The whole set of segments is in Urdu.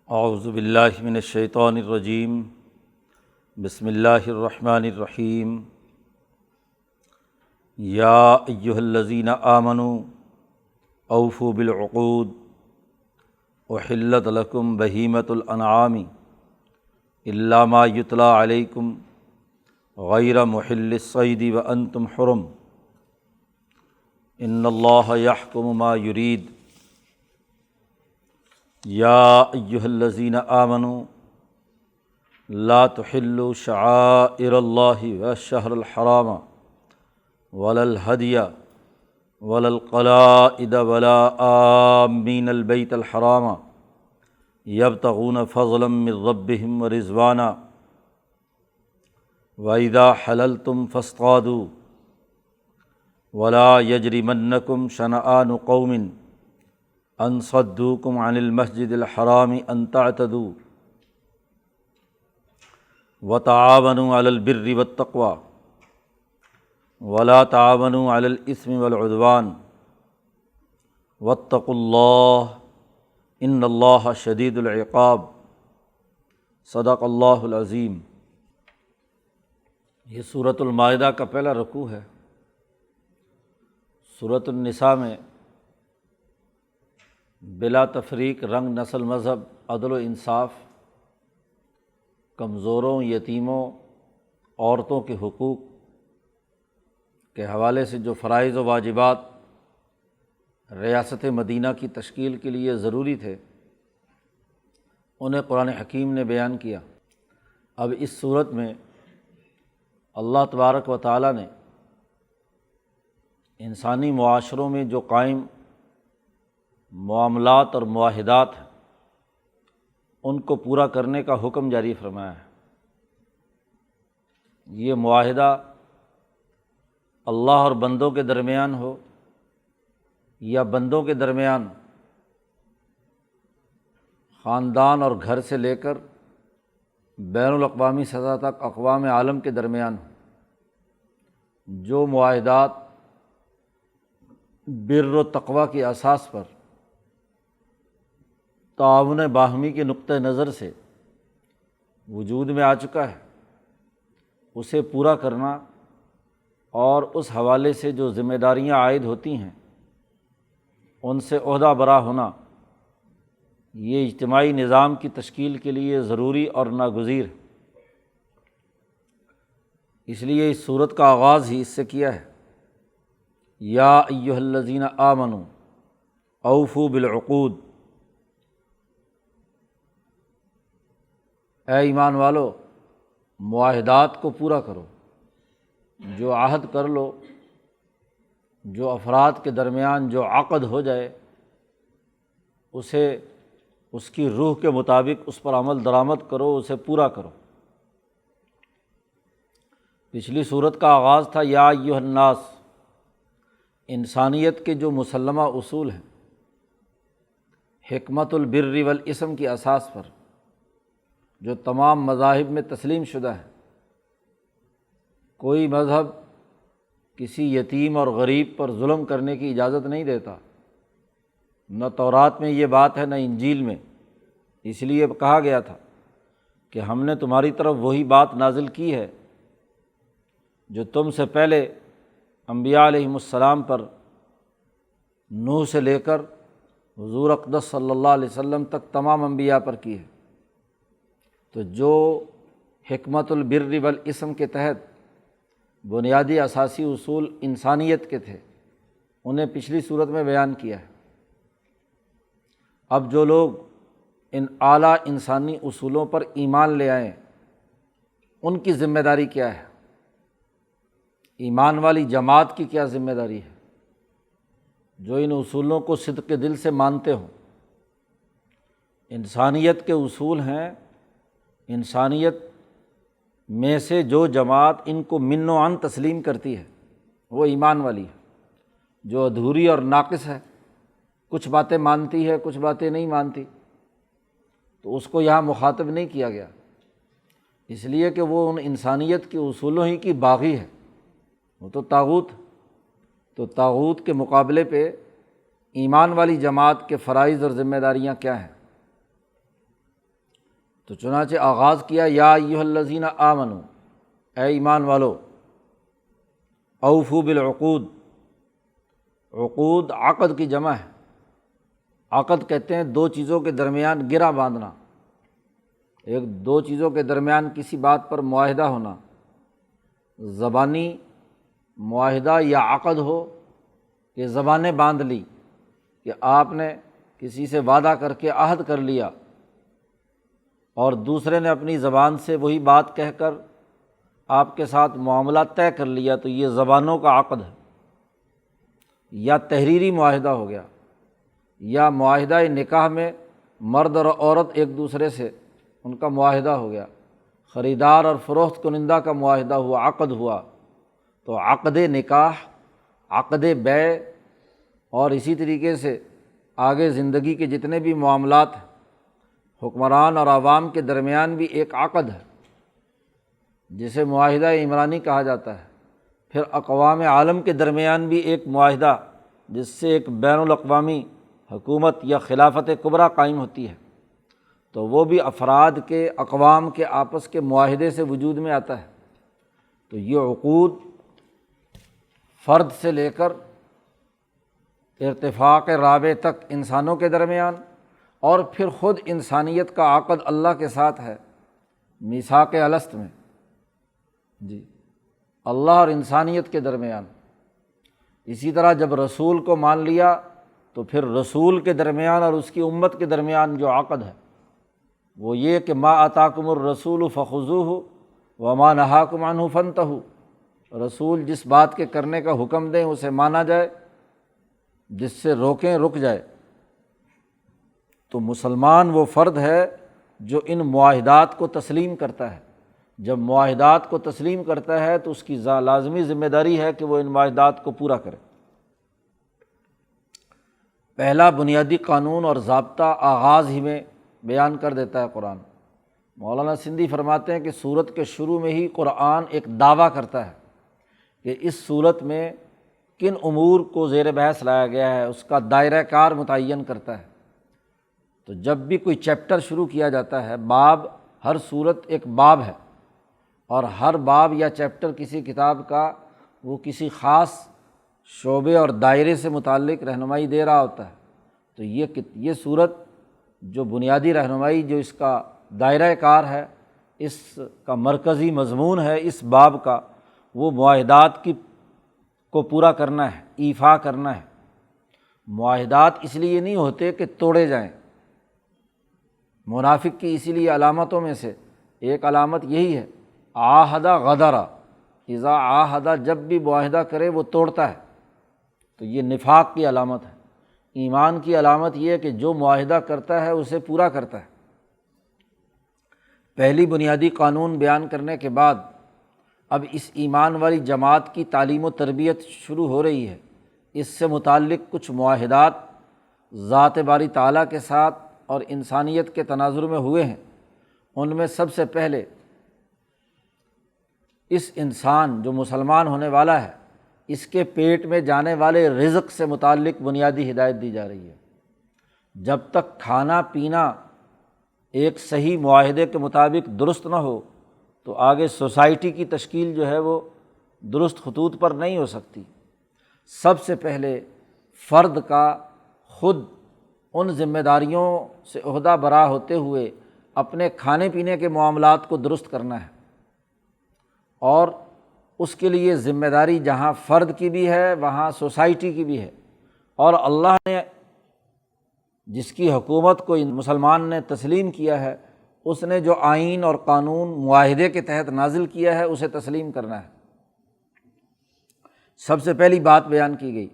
اعوذ باللہ من الشیطان الرجیم، بسم اللہ الرحمن الرحیم۔ یا ایہا الذین آمنوا اوفوا بالعقود احلت لکم بہیمۃ الانعام الا ما یتلی علیکم غیر محل الصید وانتم حرم ان اللہ یحکم ما یرید۔ یا ایہا الذین آمنوا لا تحلوا شعائر اللہ والشہر الحرام ولا الہدی ولا القلائد ولا آمین البیت الحرام یبتغون فضلا من ربہم ورضوانا وإذا حللتم فاصطادوا ولا یجرمنکم شنآن قوم ان صدوکم عن المسجد الحرام ان تعتدوا وتعاونوا علی البر والتقوی ولا تعاونوا علی الاثم والعدوان واتقوا اللہ ان اللہ شدید العقاب۔ صدق اللہ العظیم۔ یہ سورۃ المائدہ کا پہلا رکوع ہے۔ سورۃ النساء میں بلا تفریق رنگ، نسل، مذہب، عدل و انصاف، کمزوروں، یتیموں، عورتوں کے حقوق کے حوالے سے جو فرائض و واجبات ریاست مدینہ کی تشکیل کے لیے ضروری تھے انہیں قرآن حکیم نے بیان کیا۔ اب اس صورت میں اللہ تبارک و تعالیٰ نے انسانی معاشروں میں جو قائم معاملات اور معاہدات ہیں ان کو پورا کرنے کا حکم جاری فرمایا ہے۔ یہ معاہدہ اللہ اور بندوں کے درمیان ہو یا بندوں کے درمیان، خاندان اور گھر سے لے کر بین الاقوامی سطح تک اقوام عالم کے درمیان ہو، جو معاہدات بر و تقوی کی اساس پر تعاون باہمی کے نقطہ نظر سے وجود میں آ چکا ہے، اسے پورا کرنا اور اس حوالے سے جو ذمہ داریاں عائد ہوتی ہیں ان سے عہدہ برا ہونا، یہ اجتماعی نظام کی تشکیل کے لیے ضروری اور ناگزیر ہے۔ اس لیے اس صورت کا آغاز ہی اس سے کیا ہے، یا ایہا الذین آمنوا اوفوا بالعقود، اے ایمان والو معاہدات کو پورا کرو۔ جو عہد کر لو، جو افراد کے درمیان جو عقد ہو جائے اسے اس کی روح کے مطابق اس پر عمل درآمد کرو، اسے پورا کرو۔ پچھلی صورت کا آغاز تھا یا ایھا الناس، انسانیت کے جو مسلمہ اصول ہیں، حکمت البر والاسم کی اساس پر، جو تمام مذاہب میں تسلیم شدہ ہے۔ کوئی مذہب کسی یتیم اور غریب پر ظلم کرنے کی اجازت نہیں دیتا، نہ تورات میں یہ بات ہے نہ انجیل میں۔ اس لیے کہا گیا تھا کہ ہم نے تمہاری طرف وہی بات نازل کی ہے جو تم سے پہلے انبیاء علیہم السلام پر، نوح سے لے کر حضور اقدس صلی اللہ علیہ وسلم تک تمام انبیاء پر کی ہے۔ تو جو حکمت البر والاسم کے تحت بنیادی اساسی اصول انسانیت کے تھے انہیں پچھلی صورت میں بیان کیا ہے۔ اب جو لوگ ان اعلیٰ انسانی اصولوں پر ایمان لے آئیں ان کی ذمہ داری کیا ہے؟ ایمان والی جماعت کی کیا ذمہ داری ہے جو ان اصولوں کو صدق دل سے مانتے ہوں؟ انسانیت کے اصول ہیں، انسانیت میں سے جو جماعت ان کو من و عن تسلیم کرتی ہے وہ ایمان والی ہے۔ جو ادھوری اور ناقص ہے، کچھ باتیں مانتی ہے کچھ باتیں نہیں مانتی، تو اس کو یہاں مخاطب نہیں کیا گیا، اس لیے کہ وہ ان انسانیت کے اصولوں ہی کی باغی ہے، وہ تو طاغوت۔ تو طاغوت کے مقابلے پہ ایمان والی جماعت کے فرائض اور ذمہ داریاں کیا ہیں؟ تو چنانچہ آغاز کیا یا ایھا الذین آمنو، اے ایمان والو، اوفوا بالعقود، عقود عقد کی جمع ہے۔ عقد کہتے ہیں دو چیزوں کے درمیان گرہ باندھنا، ایک دو چیزوں کے درمیان کسی بات پر معاہدہ ہونا، زبانی معاہدہ یا عقد ہو کہ زبانیں باندھ لی کہ آپ نے کسی سے وعدہ کر کے عہد کر لیا اور دوسرے نے اپنی زبان سے وہی بات کہہ کر آپ کے ساتھ معاملہ طے کر لیا، تو یہ زبانوں کا عقد ہے۔ یا تحریری معاہدہ ہو گیا، یا معاہدہ نکاح میں مرد اور عورت ایک دوسرے سے ان کا معاہدہ ہو گیا، خریدار اور فروخت کنندہ کا معاہدہ ہوا، عقد ہوا، تو عقد نکاح، عقد بیع، اور اسی طریقے سے آگے زندگی کے جتنے بھی معاملات ہیں، حکمران اور عوام کے درمیان بھی ایک عقد ہے جسے معاہدہ عمرانی کہا جاتا ہے۔ پھر اقوام عالم کے درمیان بھی ایک معاہدہ جس سے ایک بین الاقوامی حکومت یا خلافت کبریٰ قائم ہوتی ہے، تو وہ بھی افراد کے، اقوام کے آپس کے معاہدے سے وجود میں آتا ہے۔ تو یہ عقود فرد سے لے کر ارتفاق رابع تک انسانوں کے درمیان، اور پھر خود انسانیت کا عقد اللہ کے ساتھ ہے میثاق الست میں، جی، اللہ اور انسانیت کے درمیان۔ اسی طرح جب رسول کو مان لیا تو پھر رسول کے درمیان اور اس کی امت کے درمیان جو عقد ہے وہ یہ کہ ما آتاکم الرسول فخذوہ وما نہاکم عنہ فانتہوا، رسول جس بات کے کرنے کا حکم دیں اسے مانا جائے، جس سے روکیں رک جائے۔ تو مسلمان وہ فرد ہے جو ان معاہدات کو تسلیم کرتا ہے۔ جب معاہدات کو تسلیم کرتا ہے تو اس کی لازمی ذمہ داری ہے کہ وہ ان معاہدات کو پورا کرے۔ پہلا بنیادی قانون اور ضابطہ آغاز ہی میں بیان کر دیتا ہے قرآن۔ مولانا سندھی فرماتے ہیں کہ سورت کے شروع میں ہی قرآن ایک دعویٰ کرتا ہے کہ اس سورت میں کن امور کو زیر بحث لایا گیا ہے، اس کا دائرہ کار متعین کرتا ہے۔ تو جب بھی کوئی چیپٹر شروع کیا جاتا ہے، باب، ہر سورت ایک باب ہے، اور ہر باب یا چیپٹر کسی کتاب کا وہ کسی خاص شعبے اور دائرے سے متعلق رہنمائی دے رہا ہوتا ہے۔ تو یہ سورت جو بنیادی رہنمائی، جو اس کا دائرہ کار ہے، اس کا مرکزی مضمون ہے اس باب کا، وہ معاہدات کو پورا کرنا ہے، ایفا کرنا ہے۔ معاہدات اس لیے نہیں ہوتے کہ توڑے جائیں۔ منافق کی اسی لیے علامتوں میں سے ایک علامت یہی ہے، عاہد غدر، اذا عاہد، جب بھی معاہدہ کرے وہ توڑتا ہے، تو یہ نفاق کی علامت ہے۔ ایمان کی علامت یہ ہے کہ جو معاہدہ کرتا ہے اسے پورا کرتا ہے۔ پہلی بنیادی قانون بیان کرنے کے بعد اب اس ایمان والی جماعت کی تعلیم و تربیت شروع ہو رہی ہے۔ اس سے متعلق کچھ معاہدات ذات باری تعالیٰ کے ساتھ اور انسانیت کے تناظر میں ہوئے ہیں۔ ان میں سب سے پہلے اس انسان جو مسلمان ہونے والا ہے، اس کے پیٹ میں جانے والے رزق سے متعلق بنیادی ہدایت دی جا رہی ہے۔ جب تک کھانا پینا ایک صحیح معاہدے کے مطابق درست نہ ہو تو آگے سوسائٹی کی تشکیل جو ہے وہ درست خطوط پر نہیں ہو سکتی۔ سب سے پہلے فرد کا خود ان ذمہ داریوں سے عہدہ برا ہوتے ہوئے اپنے کھانے پینے کے معاملات کو درست کرنا ہے، اور اس کے لیے ذمہ داری جہاں فرد کی بھی ہے وہاں سوسائٹی کی بھی ہے۔ اور اللہ نے جس کی حکومت کو مسلمان نے تسلیم کیا ہے، اس نے جو آئین اور قانون معاہدے کے تحت نازل کیا ہے اسے تسلیم کرنا ہے۔ سب سے پہلی بات بیان کی گئی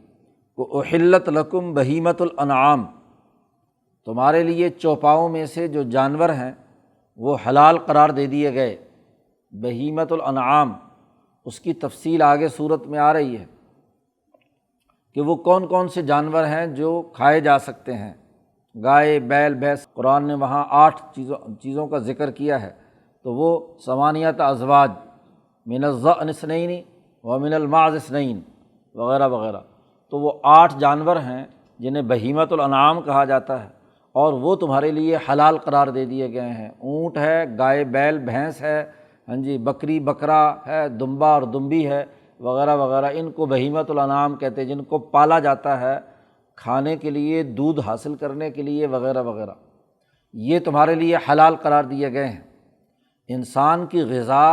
کہ احلت لکم بہیمۃ الانعام، تمہارے لیے چوپاؤں میں سے جو جانور ہیں وہ حلال قرار دے دیے گئے۔ بہیمۃ الانعام، اس کی تفصیل آگے صورت میں آ رہی ہے کہ وہ کون کون سے جانور ہیں جو کھائے جا سکتے ہیں۔ گائے، بیل، بھینس، قرآن نے وہاں 8 چیزوں کا ذکر کیا ہے، تو وہ ثمانیۃ ازواج، من الضأن اثنین ومن المعز اثنین وغیرہ وغیرہ، تو وہ 8 جانور ہیں جنہیں بہیمۃ الانعام کہا جاتا ہے، اور وہ تمہارے لیے حلال قرار دے دیے گئے ہیں۔ اونٹ ہے، گائے بیل بھینس ہے، ہاں جی، بکری بکرا ہے، دمبا اور دمبی ہے، وغیرہ وغیرہ، ان کو بہیمۃ الانعام کہتے ہیں، جن کو پالا جاتا ہے کھانے کے لیے، دودھ حاصل کرنے کے لیے، وغیرہ وغیرہ، یہ تمہارے لیے حلال قرار دیے گئے ہیں۔ انسان کی غذا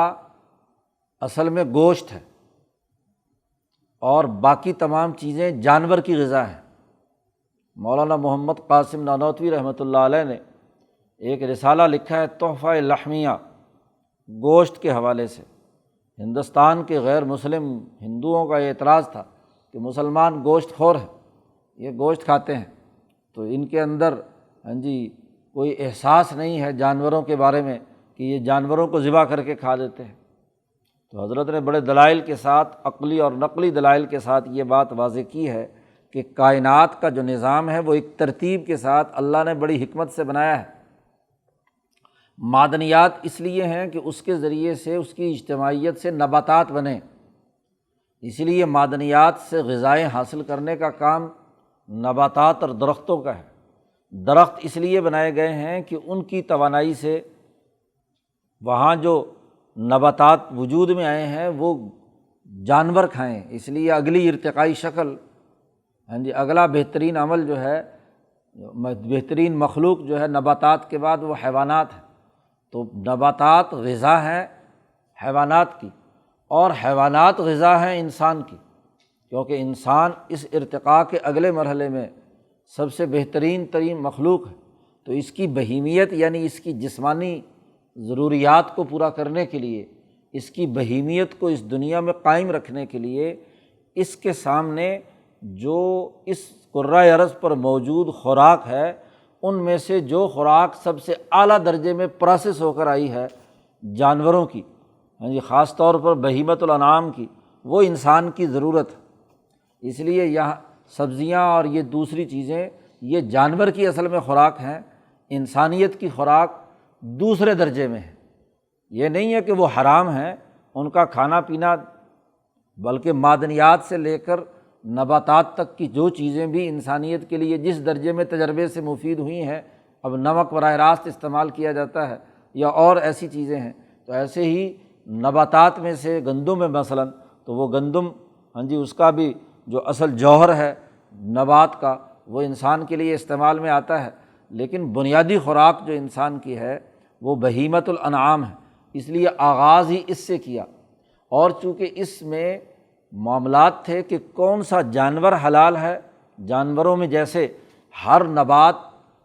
اصل میں گوشت ہے، اور باقی تمام چیزیں جانور کی غذا ہیں۔ مولانا محمد قاسم نانوتوی رحمۃ اللہ علیہ نے ایک رسالہ لکھا ہے تحفہ لحمیہ، گوشت کے حوالے سے۔ ہندوستان کے غیر مسلم ہندوؤں کا یہ اعتراض تھا کہ مسلمان گوشت خور ہیں، یہ گوشت کھاتے ہیں، تو ان کے اندر ہاں جی کوئی احساس نہیں ہے جانوروں کے بارے میں کہ یہ جانوروں کو ذبح کر کے کھا دیتے ہیں۔ تو حضرت نے بڑے دلائل کے ساتھ، عقلی اور نقلی دلائل کے ساتھ یہ بات واضح کی ہے کہ کائنات کا جو نظام ہے وہ ایک ترتیب کے ساتھ اللہ نے بڑی حکمت سے بنایا ہے۔ معدنیات اس لیے ہیں کہ اس کے ذریعے سے، اس کی اجتماعیت سے نباتات بنیں، اس لیے معدنیات سے غذائیں حاصل کرنے کا کام نباتات اور درختوں کا ہے۔ درخت اس لیے بنائے گئے ہیں کہ ان کی توانائی سے وہاں جو نباتات وجود میں آئے ہیں وہ جانور کھائیں، اس لیے اگلی ارتقائی شکل، ہاں جی، اگلا بہترین عمل جو ہے، بہترین مخلوق جو ہے نباتات کے بعد وہ حیوانات ہیں۔ تو نباتات غذا ہیں حیوانات کی، اور حیوانات غذا ہیں انسان کی، کیونکہ انسان اس ارتقاء کے اگلے مرحلے میں سب سے بہترین ترین مخلوق ہے۔ تو اس کی بہیمیت یعنی اس کی جسمانی ضروریات کو پورا کرنے کے لیے، اس کی بہیمیت کو اس دنیا میں قائم رکھنے کے لیے، اس کے سامنے جو اس کرۂ ارض پر موجود خوراک ہے، ان میں سے جو خوراک سب سے اعلیٰ درجے میں پروسیس ہو کر آئی ہے جانوروں کی، ہاں جی، خاص طور پر بہیمۃ الانعام کی، وہ انسان کی ضرورت ہے۔ اس لیے یہاں سبزیاں اور یہ دوسری چیزیں یہ جانور کی اصل میں خوراک ہیں، انسانیت کی خوراک دوسرے درجے میں ہے۔ یہ نہیں ہے کہ وہ حرام ہیں ان کا کھانا پینا، بلکہ معدنیات سے لے کر نباتات تک کی جو چیزیں بھی انسانیت کے لیے جس درجے میں تجربے سے مفید ہوئی ہیں، اب نمک براہ راست استعمال کیا جاتا ہے یا اور ایسی چیزیں ہیں، تو ایسے ہی نباتات میں سے گندم ہے مثلاً، تو وہ گندم ہاں جی اس کا بھی جو اصل جوہر ہے نبات کا وہ انسان کے لیے استعمال میں آتا ہے، لیکن بنیادی خوراک جو انسان کی ہے وہ بہیمۃ الانعام ہے، اس لیے آغاز ہی اس سے کیا۔ اور چونکہ اس میں معاملات تھے کہ کون سا جانور حلال ہے، جانوروں میں جیسے ہر نبات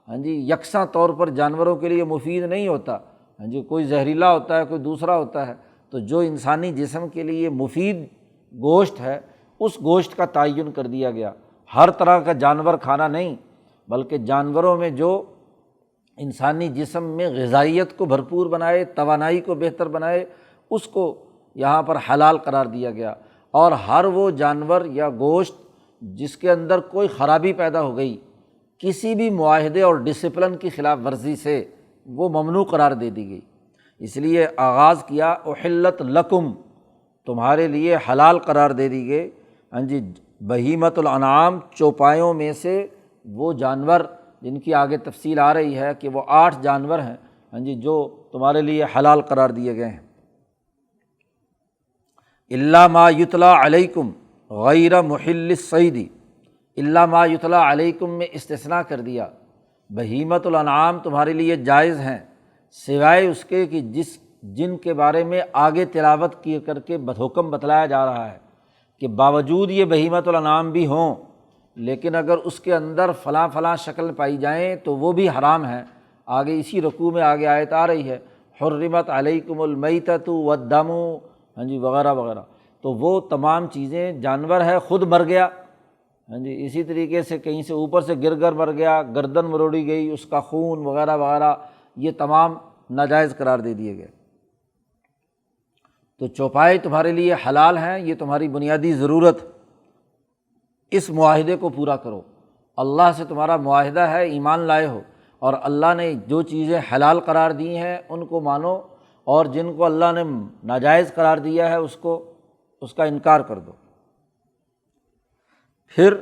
ہاں جی یکساں طور پر جانوروں کے لیے مفید نہیں ہوتا، ہاں جی کوئی زہریلا ہوتا ہے، کوئی دوسرا ہوتا ہے، تو جو انسانی جسم کے لیے مفید گوشت ہے اس گوشت کا تعین کر دیا گیا۔ ہر طرح کا جانور کھانا نہیں، بلکہ جانوروں میں جو انسانی جسم میں غذائیت کو بھرپور بنائے، توانائی کو بہتر بنائے، اس کو یہاں پر حلال قرار دیا گیا۔ اور ہر وہ جانور یا گوشت جس کے اندر کوئی خرابی پیدا ہو گئی، کسی بھی معاہدے اور ڈسپلن کی خلاف ورزی سے، وہ ممنوع قرار دے دی گئی۔ اس لیے آغاز کیا احلت لکم، تمہارے لیے حلال قرار دے دی گئی، ہاں جی، بہیمۃ الانعام، چوپایوں میں سے وہ جانور جن کی آگے تفصیل آ رہی ہے کہ وہ 8 جانور ہیں، ہاں جی، جو تمہارے لیے حلال قرار دیے گئے ہیں۔ الا ما یتلی علیکم غیر محل الصید، الا ما یتلی علیکم میں استثناء کر دیا، بہیمۃ الانعام تمہارے لیے جائز ہیں سوائے اس کے کہ جن کے بارے میں آگے تلاوت کی کر کے حکم بتلایا جا رہا ہے کہ باوجود یہ بہیمۃ الانعام بھی ہوں، لیکن اگر اس کے اندر فلاں فلاں شکل پائی جائیں تو وہ بھی حرام ہیں۔ آگے اسی رکوع میں آگے آیت آ رہی ہے حرمت علیکم المیتۃ والدم، ہاں جی، وغیرہ وغیرہ، تو وہ تمام چیزیں، جانور ہے خود مر گیا، ہاں جی، اسی طریقے سے کہیں سے اوپر سے گر کر مر گیا، گردن مروڑی گئی، اس کا خون وغیرہ وغیرہ، یہ تمام ناجائز قرار دے دیے گئے۔ تو چوپائے تمہارے لیے حلال ہیں، یہ تمہاری بنیادی ضرورت، اس معاہدے کو پورا کرو۔ اللہ سے تمہارا معاہدہ ہے، ایمان لائے ہو، اور اللہ نے جو چیزیں حلال قرار دی ہیں ان کو مانو، اور جن کو اللہ نے ناجائز قرار دیا ہے اس کا انکار کر دو۔ پھر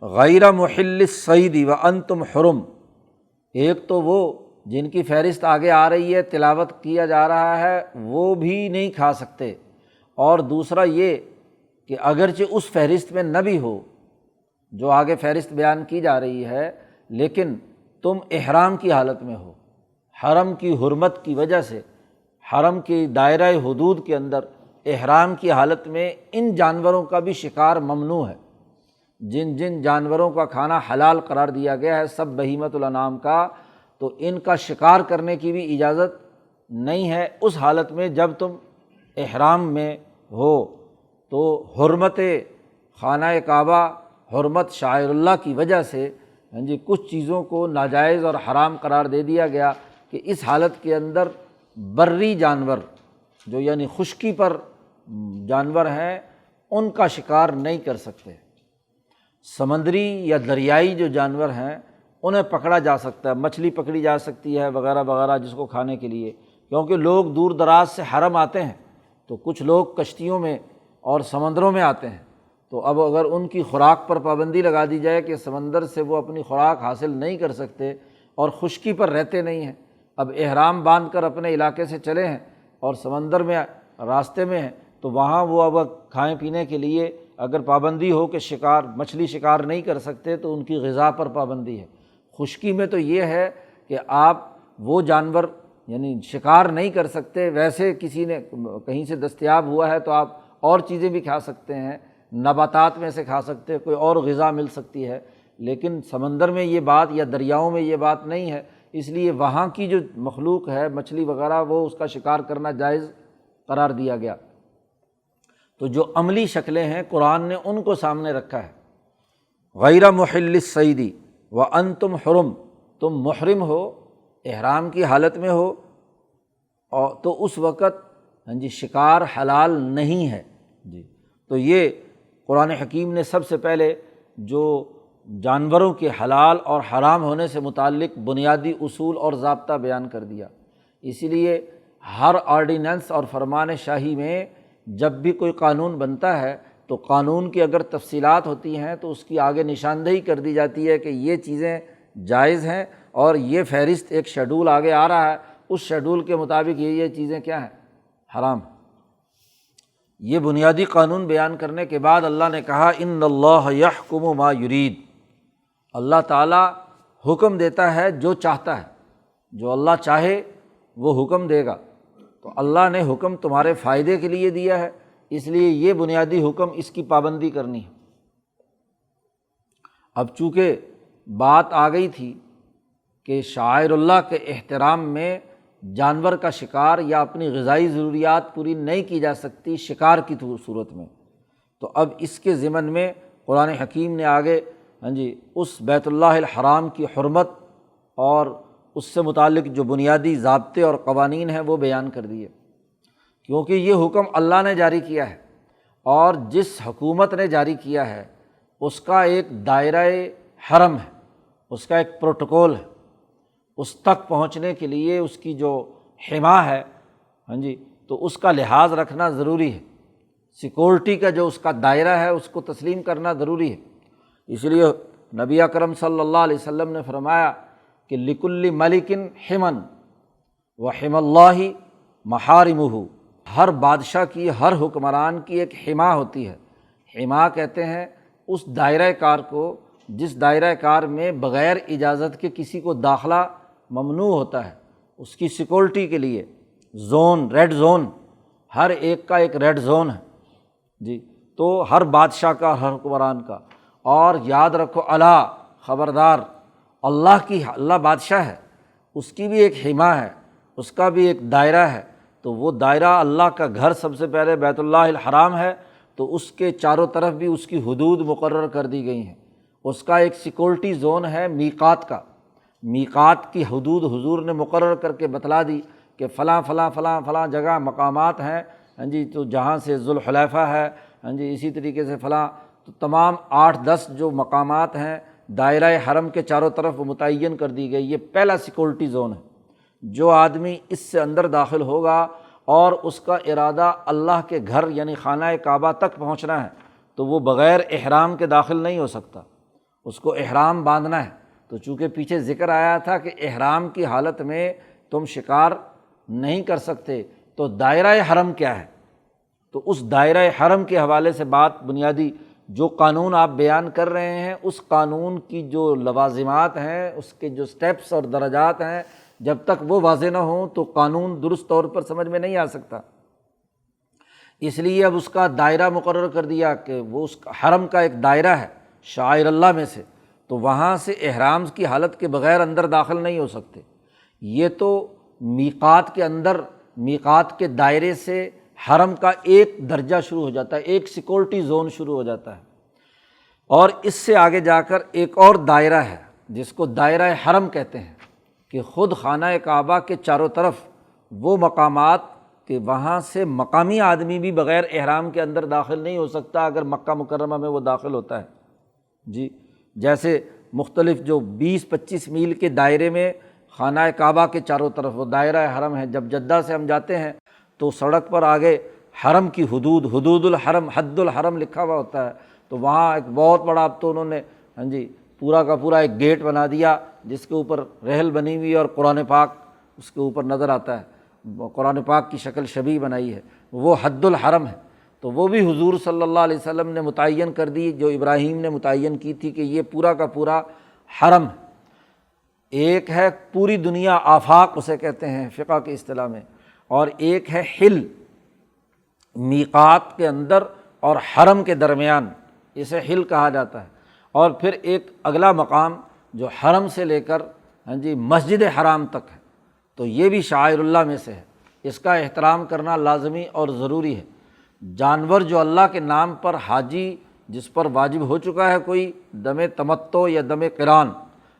غیر محل الصید وانتم حرم، ایک تو وہ جن کی فہرست آگے آ رہی ہے، تلاوت کیا جا رہا ہے، وہ بھی نہیں کھا سکتے، اور دوسرا یہ کہ اگرچہ اس فہرست میں نہ بھی ہو جو آگے فہرست بیان کی جا رہی ہے، لیکن تم احرام کی حالت میں ہو، حرم کی حرمت کی وجہ سے حرم کی دائرہ حدود کے اندر احرام کی حالت میں ان جانوروں کا بھی شکار ممنوع ہے۔ جن جن جانوروں کا کھانا حلال قرار دیا گیا ہے، سب بہیمۃ الانعام کا، تو ان کا شکار کرنے کی بھی اجازت نہیں ہے اس حالت میں جب تم احرام میں ہو۔ تو حرمت خانہ کعبہ، حرمت شعائر اللہ کی وجہ سے کچھ چیزوں کو ناجائز اور حرام قرار دے دیا گیا کہ اس حالت کے اندر بری جانور جو یعنی خشکی پر جانور ہیں ان کا شکار نہیں کر سکتے۔ سمندری یا دریائی جو جانور ہیں انہیں پکڑا جا سکتا ہے، مچھلی پکڑی جا سکتی ہے وغیرہ وغیرہ جس کو کھانے کے لیے، کیونکہ لوگ دور دراز سے حرم آتے ہیں، تو کچھ لوگ کشتیوں میں اور سمندروں میں آتے ہیں، تو اب اگر ان کی خوراک پر پابندی لگا دی جائے کہ سمندر سے وہ اپنی خوراک حاصل نہیں کر سکتے اور خشکی پر رہتے نہیں ہیں، اب احرام باندھ کر اپنے علاقے سے چلے ہیں اور سمندر میں راستے میں ہیں، تو وہاں وہ اب کھائیں پینے کے لیے اگر پابندی ہو کہ شکار مچھلی شکار نہیں کر سکتے تو ان کی غذا پر پابندی ہے۔ خشکی میں تو یہ ہے کہ آپ وہ جانور یعنی شکار نہیں کر سکتے، ویسے کسی نے کہیں سے دستیاب ہوا ہے تو آپ اور چیزیں بھی کھا سکتے ہیں، نباتات میں سے کھا سکتے ہیں، کوئی اور غذا مل سکتی ہے، لیکن سمندر میں یہ بات یا دریاؤں میں یہ بات نہیں ہے، اس لیے وہاں کی جو مخلوق ہے مچھلی وغیرہ وہ اس کا شکار کرنا جائز قرار دیا گیا۔ تو جو عملی شکلیں ہیں قرآن نے ان کو سامنے رکھا ہے، غیر محل الصید وانتم حرم، تم محرم ہو، احرام کی حالت میں ہو، اور تو اس وقت شکار حلال نہیں ہے۔ تو یہ قرآن حکیم نے سب سے پہلے جو جانوروں کے حلال اور حرام ہونے سے متعلق بنیادی اصول اور ضابطہ بیان کر دیا۔ اسی لیے ہر آرڈیننس اور فرمان شاہی میں جب بھی کوئی قانون بنتا ہے تو قانون کی اگر تفصیلات ہوتی ہیں تو اس کی آگے نشاندہی کر دی جاتی ہے کہ یہ چیزیں جائز ہیں، اور یہ فہرست ایک شیڈول آگے آ رہا ہے، اس شیڈول کے مطابق یہ چیزیں کیا ہیں، حرام۔ یہ بنیادی قانون بیان کرنے کے بعد اللہ نے کہا ان اللہ یحکم ما یرید، اللہ تعالیٰ حکم دیتا ہے جو چاہتا ہے، جو اللہ چاہے وہ حکم دے گا، تو اللہ نے حکم تمہارے فائدے کے لیے دیا ہے، اس لیے یہ بنیادی حکم اس کی پابندی کرنی ہے۔ اب چونکہ بات آ گئی تھی کہ شعائر اللہ کے احترام میں جانور کا شکار یا اپنی غذائی ضروریات پوری نہیں کی جا سکتی شکار کی صورت میں، تو اب اس کے ضمن میں قرآن حکیم نے آگے اس بیت اللہ الحرام کی حرمت اور اس سے متعلق جو بنیادی ضابطے اور قوانین ہیں وہ بیان کر دیے، کیونکہ یہ حکم اللہ نے جاری کیا ہے، اور جس حکومت نے جاری کیا ہے اس کا ایک دائرہ حرم ہے، اس کا ایک پروٹوکول ہے، اس تک پہنچنے کے لیے اس کی جو حما ہے تو اس کا لحاظ رکھنا ضروری ہے، سیکورٹی کا جو اس کا دائرہ ہے اس کو تسلیم کرنا ضروری ہے۔ اس لیے نبی اکرم صلی اللہ علیہ وسلم نے فرمایا کہ لکل ملک حمن وحم اللہ محارمہ، ہر بادشاہ کی، ہر حکمران کی ایک حما ہوتی ہے۔ حما کہتے ہیں اس دائرہ کار کو جس دائرہ کار میں بغیر اجازت کے کسی کو داخلہ ممنوع ہوتا ہے، اس کی سیکورٹی کے لیے زون، ریڈ زون، ہر ایک کا ایک ریڈ زون ہے تو ہر بادشاہ کا، ہر حکمران کا۔ اور یاد رکھو اللہ، خبردار، اللہ بادشاہ ہے، اس کی بھی ایک حما ہے، اس کا بھی ایک دائرہ ہے، تو وہ دائرہ اللہ کا گھر سب سے پہلے بیت اللہ الحرام ہے، تو اس کے چاروں طرف بھی اس کی حدود مقرر کر دی گئی ہیں، اس کا ایک سیکورٹی زون ہے میقات کا، میقات کی حدود حضور نے مقرر کر کے بتلا دی کہ فلاں فلاں فلاں فلاں جگہ مقامات ہیں تو جہاں سے ذوالحلیفہ ہے اسی طریقے سے فلاں، تو تمام 8-10 جو مقامات ہیں دائرہ حرم کے چاروں طرف متعین کر دی گئی، یہ پہلا سیکورٹی زون ہے۔ جو آدمی اس سے اندر داخل ہوگا اور اس کا ارادہ اللہ کے گھر یعنی خانہ کعبہ تک پہنچنا ہے تو وہ بغیر احرام کے داخل نہیں ہو سکتا، اس کو احرام باندھنا ہے، تو چونکہ پیچھے ذکر آیا تھا کہ احرام کی حالت میں تم شکار نہیں کر سکتے، تو دائرہ حرم کیا ہے، تو اس دائرہ حرم کے حوالے سے بات بنیادی جو قانون آپ بیان کر رہے ہیں، اس قانون کی جو لوازمات ہیں، اس کے جو سٹیپس اور درجات ہیں، جب تک وہ واضح نہ ہوں تو قانون درست طور پر سمجھ میں نہیں آ سکتا۔ اس لیے اب اس کا دائرہ مقرر کر دیا کہ وہ اس حرم کا ایک دائرہ ہے شعائر اللہ میں سے، تو وہاں سے احرام کی حالت کے بغیر اندر داخل نہیں ہو سکتے۔ یہ تو میقات کے اندر، میقات کے دائرے سے حرم کا ایک درجہ شروع ہو جاتا ہے، ایک سیکورٹی زون شروع ہو جاتا ہے، اور اس سے آگے جا کر ایک اور دائرہ ہے جس کو دائرہ حرم کہتے ہیں، کہ خود خانہ کعبہ کے چاروں طرف وہ مقامات کہ وہاں سے مقامی آدمی بھی بغیر احرام کے اندر داخل نہیں ہو سکتا اگر مکہ مکرمہ میں وہ داخل ہوتا ہے۔ جی، جیسے مختلف جو 20-25 میل کے دائرے میں خانہ کعبہ کے چاروں طرف وہ دائرہ حرم ہے۔ جب جدہ سے ہم جاتے ہیں تو سڑک پر آگے حرم کی حدود الحرم، حد الحرم لکھا ہوا ہوتا ہے، تو وہاں ایک بہت بڑا، اب تو انہوں نے پورا کا پورا ایک گیٹ بنا دیا جس کے اوپر رحل بنی ہوئی اور قرآن پاک اس کے اوپر نظر آتا ہے، قرآن پاک کی شکل شبیہ بنائی ہے، وہ حد الحرم ہے۔ تو وہ بھی حضور صلی اللہ علیہ وسلم نے متعین کر دی، جو ابراہیم نے متعین کی تھی کہ یہ پورا کا پورا حرم ہے۔ ایک ہے پوری دنیا، آفاق اسے کہتے ہیں فقہ کی اصطلاح میں، اور ایک ہے حل، میقات کے اندر اور حرم کے درمیان، اسے حل کہا جاتا ہے۔ اور پھر ایک اگلا مقام جو حرم سے لے کر مسجد حرام تک ہے، تو یہ بھی شعائر اللہ میں سے ہے، اس کا احترام کرنا لازمی اور ضروری ہے۔ جانور جو اللہ کے نام پر حاجی جس پر واجب ہو چکا ہے کوئی دم تمتع یا دم قران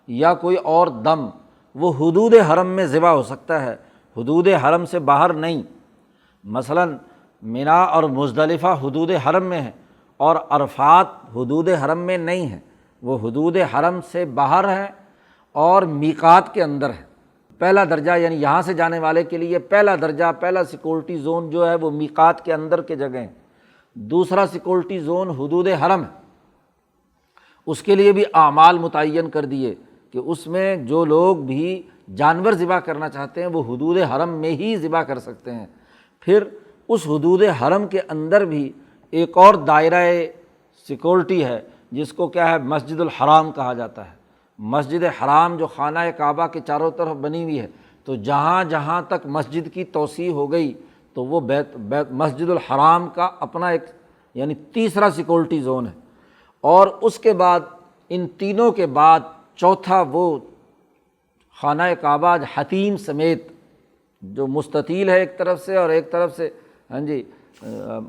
یا کوئی اور دم، وہ حدود حرم میں ذبح ہو سکتا ہے، حدود حرم سے باہر نہیں۔ مثلاً منا اور مزدلفہ حدود حرم میں ہے اور عرفات حدود حرم میں نہیں ہے، وہ حدود حرم سے باہر ہیں اور میقات کے اندر ہے۔ پہلا درجہ یعنی یہاں سے جانے والے کے لیے پہلا درجہ، پہلا سیکورٹی زون جو ہے وہ میقات کے اندر کے جگہ ہیں۔ دوسرا سیکورٹی زون حدود حرم ہے، اس کے لیے بھی اعمال متعین کر دیے کہ اس میں جو لوگ بھی جانور ذبح کرنا چاہتے ہیں وہ حدود حرم میں ہی ذبح کر سکتے ہیں۔ پھر اس حدود حرم کے اندر بھی ایک اور دائرہ سیکورٹی ہے جس کو کیا ہے، مسجد الحرام کہا جاتا ہے۔ مسجد حرام جو خانہ کعبہ کے چاروں طرف بنی ہوئی ہے، تو جہاں جہاں تک مسجد کی توسیع ہو گئی تو وہ مسجد الحرام کا اپنا ایک یعنی تیسرا سیکورٹی زون ہے۔ اور اس کے بعد ان تینوں کے بعد چوتھا وہ خانہ کعبہ حتیم سمیت جو مستطیل ہے ایک طرف سے اور ایک طرف سے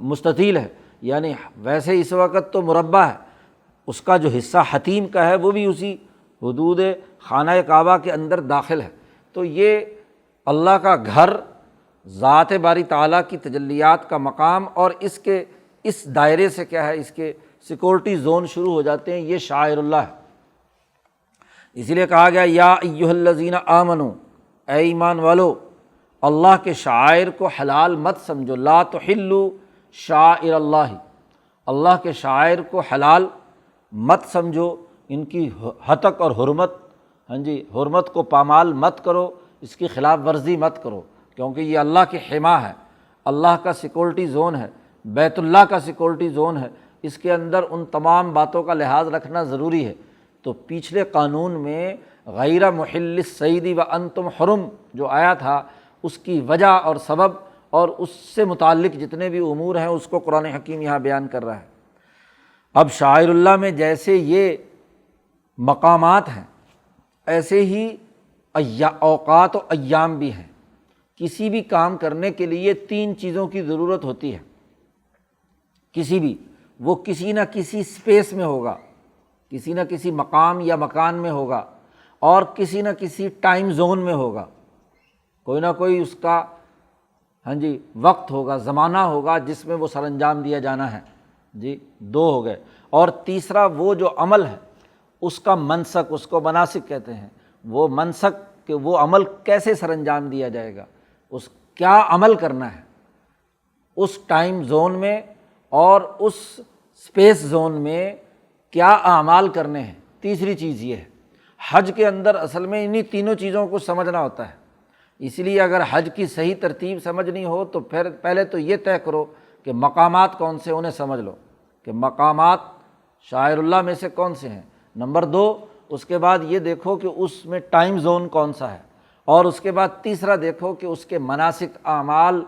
مستطیل ہے، یعنی ویسے اس وقت تو مربع ہے، اس کا جو حصہ حتیم کا ہے وہ بھی اسی حدود خانہ کعبہ کے اندر داخل ہے۔ تو یہ اللہ کا گھر، ذات باری تعالیٰ کی تجلیات کا مقام، اور اس دائرے سے کیا ہے، اس کے سیکورٹی زون شروع ہو جاتے ہیں، یہ شعائر اللہ ہے۔ اسی لیے کہا گیا یا ایھا الذین آمنوا، اے ایمان والو، اللہ کے شعائر کو حلال مت سمجھو، لا تحلوا شعائر اللہ، اللہ کے شعائر کو حلال مت سمجھو، ان کی ہتک اور حرمت کو پامال مت کرو، اس کی خلاف ورزی مت کرو، کیونکہ یہ اللہ کی حما ہے، اللہ کا سیکورٹی زون ہے، بیت اللہ کا سیکورٹی زون ہے، اس کے اندر ان تمام باتوں کا لحاظ رکھنا ضروری ہے۔ تو پچھلے قانون میں غیر محل الصید وانتم حرم جو آیا تھا، اس کی وجہ اور سبب اور اس سے متعلق جتنے بھی امور ہیں اس کو قرآن حکیم یہاں بیان کر رہا ہے۔ اب شعائر اللہ میں جیسے یہ مقامات ہیں، ایسے ہی اوقات و ایام بھی ہیں۔ کسی بھی کام کرنے کے لیے 3 چیزوں کی ضرورت ہوتی ہے، کسی بھی، وہ کسی نہ کسی سپیس میں ہوگا، کسی نہ کسی مقام یا مکان میں ہوگا، اور کسی نہ کسی ٹائم زون میں ہوگا، کوئی نہ کوئی اس کا وقت ہوگا، زمانہ ہوگا جس میں وہ سر انجام دیا جانا ہے۔ 2 ہو گئے، اور تیسرا وہ جو عمل ہے اس کا منسک، اس کو مناسک کہتے ہیں، وہ منسک کہ وہ عمل کیسے سر انجام دیا جائے گا، کیا عمل کرنا ہے اس ٹائم زون میں اور اس سپیس زون میں، کیا اعمال کرنے ہیں۔ تیسری چیز یہ ہے، حج کے اندر اصل میں انہی تینوں چیزوں کو سمجھنا ہوتا ہے۔ اس لیے اگر حج کی صحیح ترتیب سمجھنی ہو تو پھر پہلے تو یہ طے کرو کہ مقامات کون سے، انہیں سمجھ لو کہ مقامات شعائر اللہ میں سے کون سے ہیں۔ نمبر 2، اس کے بعد یہ دیکھو کہ اس میں ٹائم زون کون سا ہے، اور اس کے بعد تیسرا دیکھو کہ اس کے مناسک اعمال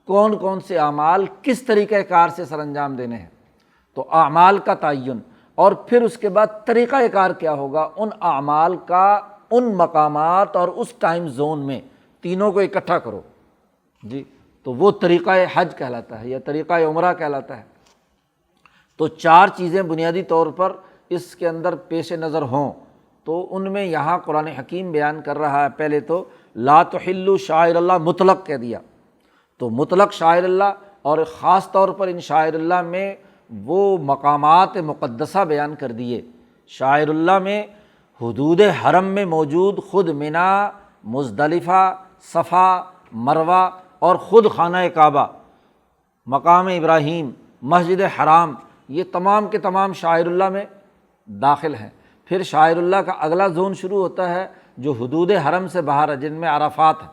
کون کون سے اعمال کس طریقہ کار سے سر انجام دینے ہیں، تو اعمال کا تعین، اور پھر اس کے بعد طریقہ کار کیا ہوگا ان اعمال کا، ان مقامات اور اس ٹائم زون میں، تینوں کو اکٹھا کرو جی، تو وہ طریقہ حج کہلاتا ہے یا طریقہ عمرہ کہلاتا ہے۔ تو 4 چیزیں بنیادی طور پر اس کے اندر پیش نظر ہوں تو ان میں یہاں قرآن حکیم بیان کر رہا ہے۔ پہلے تو لا تحلوا شعائر اللہ مطلق کہہ دیا، تو مطلق شعائر اللہ اور خاص طور پر ان شعائر اللہ میں وہ مقامات مقدسہ بیان کر دیے۔ شعائر اللہ میں حدود حرم میں موجود خود منا، مزدلفہ، صفا، مروہ اور خود خانہ کعبہ، مقام ابراہیم، مسجد حرام، یہ تمام کے تمام شعائر اللہ میں داخل ہیں۔ پھر شعائر اللہ کا اگلا زون شروع ہوتا ہے جو حدود حرم سے باہر ہے، جن میں عرفات ہیں،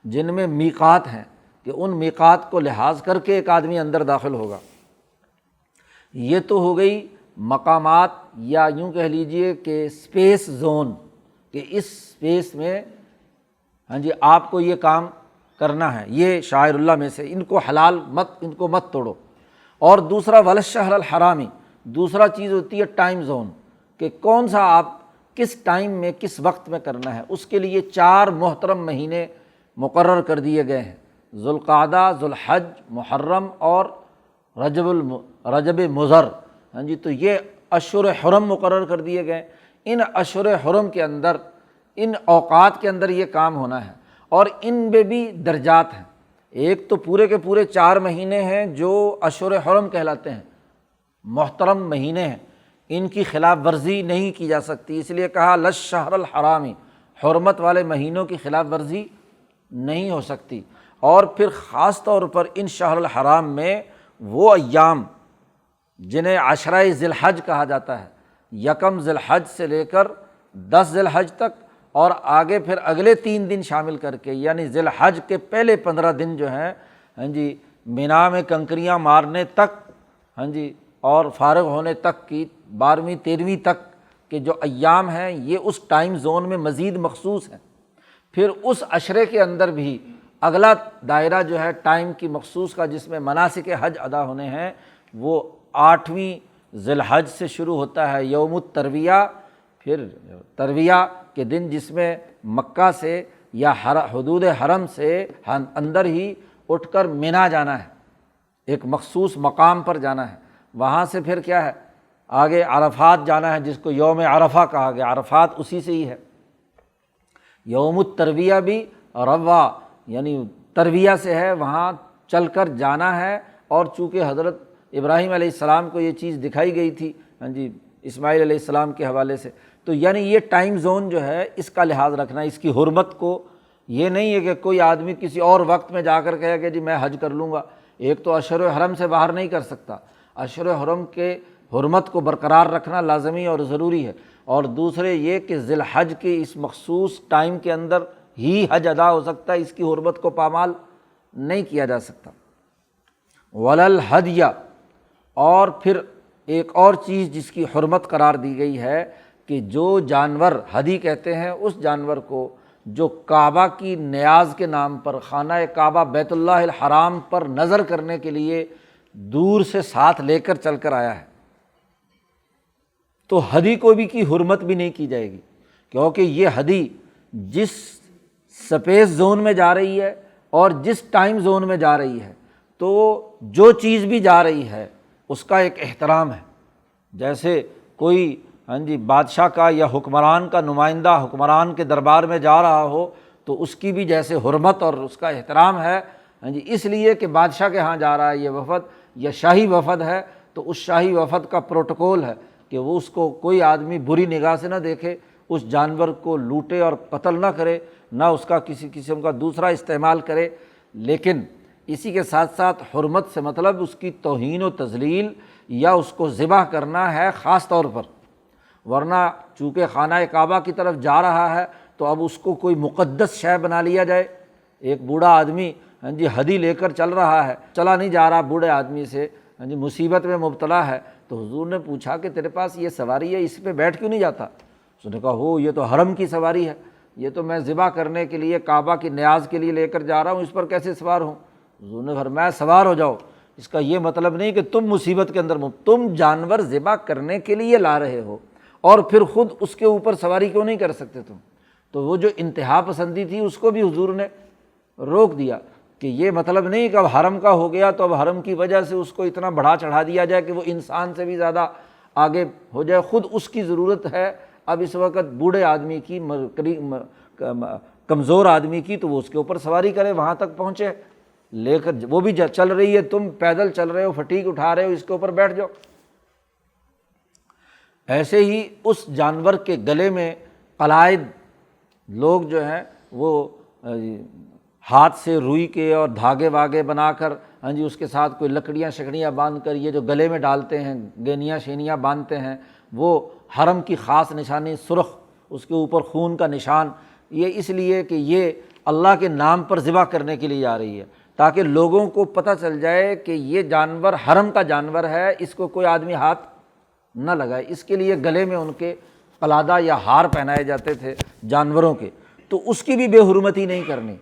جن میں میقات ہیں، کہ ان میقات کو لحاظ کر کے ایک آدمی اندر داخل ہوگا۔ یہ تو ہو گئی مقامات، یا یوں کہہ لیجئے کہ اسپیس زون، کہ اس اسپیس میں ہاں جی آپ کو یہ کام کرنا ہے، یہ شاعر اللہ میں سے، ان کو حلال مت، ان کو مت توڑو۔ اور دوسرا وللشہر الحرامی، دوسرا چیز ہوتی ہے ٹائم زون، کہ کون سا آپ کس ٹائم میں کس وقت میں کرنا ہے۔ اس کے لیے 4 محترم مہینے مقرر کر دیے گئے ہیں، ذوالقعدہ، ذوالحج، محرم اور رجب مضر، ہاں جی، تو یہ اشہر حرم مقرر کر دیے گئے۔ ان اشہر حرم کے اندر، ان اوقات کے اندر یہ کام ہونا ہے، اور ان میں بھی درجات ہیں۔ ایک تو پورے کے پورے 4 مہینے ہیں جو اشہر حرم کہلاتے ہیں، محترم مہینے ہیں، ان کی خلاف ورزی نہیں کی جا سکتی، اس لیے کہا للشہر الحرامی، حرمت والے مہینوں کی خلاف ورزی نہیں ہو سکتی۔ اور پھر خاص طور پر ان شہر الحرام میں وہ ایام جنہیں عشرہ ذی الحج کہا جاتا ہے، 1 ذی الحج سے لے کر 10 ذی الحج تک، اور آگے پھر اگلے 3 دن شامل کر کے، یعنی ذی الحج کے پہلے 15 دن جو ہیں ہاں جی مینا میں کنکریاں مارنے تک، ہاں جی، اور فارغ ہونے تک کی 12ویں 13ویں تک کے جو ایام ہیں، یہ اس ٹائم زون میں مزید مخصوص ہیں۔ پھر اس عشرے کے اندر بھی اگلا دائرہ جو ہے ٹائم کی مخصوص کا، جس میں مناسک حج ادا ہونے ہیں، وہ 8ویں ذی الحج سے شروع ہوتا ہے، یوم الترویہ، پھر ترویہ کے دن جس میں مکہ سے یا حدود حرم سے اندر ہی اٹھ کر مینا جانا ہے، ایک مخصوص مقام پر جانا ہے، وہاں سے پھر کیا ہے آگے عرفات جانا ہے، جس کو یوم عرفہ کہا گیا، عرفات اسی سے ہی ہے۔ یوم الترویہ بھی روا یعنی ترویہ سے ہے، وہاں چل کر جانا ہے، اور چونکہ حضرت ابراہیم علیہ السلام کو یہ چیز دکھائی گئی تھی ہاں جی اسماعیل علیہ السلام کے حوالے سے، تو یعنی یہ ٹائم زون جو ہے اس کا لحاظ رکھنا، اس کی حرمت کو، یہ نہیں ہے کہ کوئی آدمی کسی اور وقت میں جا کر کہے کہ جی میں حج کر لوں گا۔ ایک تو اشہر حرم سے باہر نہیں کر سکتا، اشہر حرم کے حرمت کو برقرار رکھنا لازمی اور ضروری ہے، اور دوسرے یہ کہ ذی الحج کے اس مخصوص ٹائم کے اندر ہی حج ادا ہو سکتا ہے، اس کی حرمت کو پامال نہیں کیا جا سکتا۔ وللہدیہ، اور پھر ایک اور چیز جس کی حرمت قرار دی گئی ہے کہ جو جانور ہدی کہتے ہیں اس جانور کو جو کعبہ کی نیاز کے نام پر خانہ کعبہ بیت اللہ الحرام پر نظر کرنے کے لیے دور سے ساتھ لے کر چل کر آیا ہے، تو ہدی کو بھی کی حرمت بھی نہیں کی جائے گی، کیونکہ یہ ہدی جس سپیس زون میں جا رہی ہے اور جس ٹائم زون میں جا رہی ہے، تو جو چیز بھی جا رہی ہے اس کا ایک احترام ہے۔ جیسے کوئی ہاں جی بادشاہ کا یا حکمران کا نمائندہ حکمران کے دربار میں جا رہا ہو تو اس کی بھی جیسے حرمت اور اس کا احترام ہے ہاں جی، اس لیے کہ بادشاہ کے ہاں جا رہا ہے یہ وفد یا شاہی وفد ہے، تو اس شاہی وفد کا پروٹوکول ہے کہ وہ اس کو کوئی آدمی بری نگاہ سے نہ دیکھے، اس جانور کو لوٹے اور قتل نہ کرے، نہ اس کا کسی قسم کا دوسرا استعمال کرے، لیکن اسی کے ساتھ ساتھ حرمت سے مطلب اس کی توہین و تذلیل یا اس کو ذبح کرنا ہے خاص طور پر، ورنہ چونکہ خانہ کعبہ کی طرف جا رہا ہے تو اب اس کو کوئی مقدس شے بنا لیا جائے۔ ایک بوڑھا آدمی ہدی لے کر چل رہا ہے، چلا نہیں جا رہا، بوڑھے آدمی سے مصیبت میں مبتلا ہے، تو حضور نے پوچھا کہ تیرے پاس یہ سواری ہے، اس پہ بیٹھ کیوں نہیں جاتا؟ اس نے کہا ہو یہ تو حرم کی سواری ہے، یہ تو میں ذبح کرنے کے لیے کعبہ کی نیاز کے لیے لے کر جا رہا ہوں، اس پر کیسے سوار ہوں؟ حضور نے فرمایا سوار ہو جاؤ، اس کا یہ مطلب نہیں کہ تم مصیبت کے اندر تم جانور ذبح کرنے کے لیے لا رہے ہو اور پھر خود اس کے اوپر سواری کیوں نہیں کر سکتے تم؟ تو وہ جو انتہا پسندی تھی اس کو بھی حضور نے روک دیا کہ یہ مطلب نہیں کہ اب حرم کا ہو گیا تو اب حرم کی وجہ سے اس کو اتنا بڑھا چڑھا دیا جائے کہ وہ انسان سے بھی زیادہ آگے ہو جائے، خود اس کی ضرورت ہے اب اس وقت بوڑھے آدمی کی، کمزور آدمی کی، تو وہ اس کے اوپر سواری کرے، وہاں تک پہنچے لے کر، وہ بھی چل رہی ہے، تم پیدل چل رہے ہو، فٹیک اٹھا رہے ہو، اس کے اوپر بیٹھ جاؤ۔ ایسے ہی اس جانور کے گلے میں قلائد لوگ جو ہیں وہ ہاتھ سے روئی کے اور دھاگے واگے بنا کر اس کے ساتھ کوئی لکڑیاں شکڑیاں باندھ کر یہ جو گلے میں ڈالتے ہیں، گینیاں شینیاں باندھتے ہیں، وہ حرم کی خاص نشانی سرخ، اس کے اوپر خون کا نشان، یہ اس لیے کہ یہ اللہ کے نام پر ذبح کرنے کے لیے آ رہی ہے، تاکہ لوگوں کو پتہ چل جائے کہ یہ جانور حرم کا جانور ہے، اس کو کوئی آدمی ہاتھ نہ لگائے۔ اس کے لیے گلے میں ان کے قلادہ یا ہار پہنائے جاتے تھے جانوروں کے، تو اس کی بھی بے حرمتی نہیں کرنی،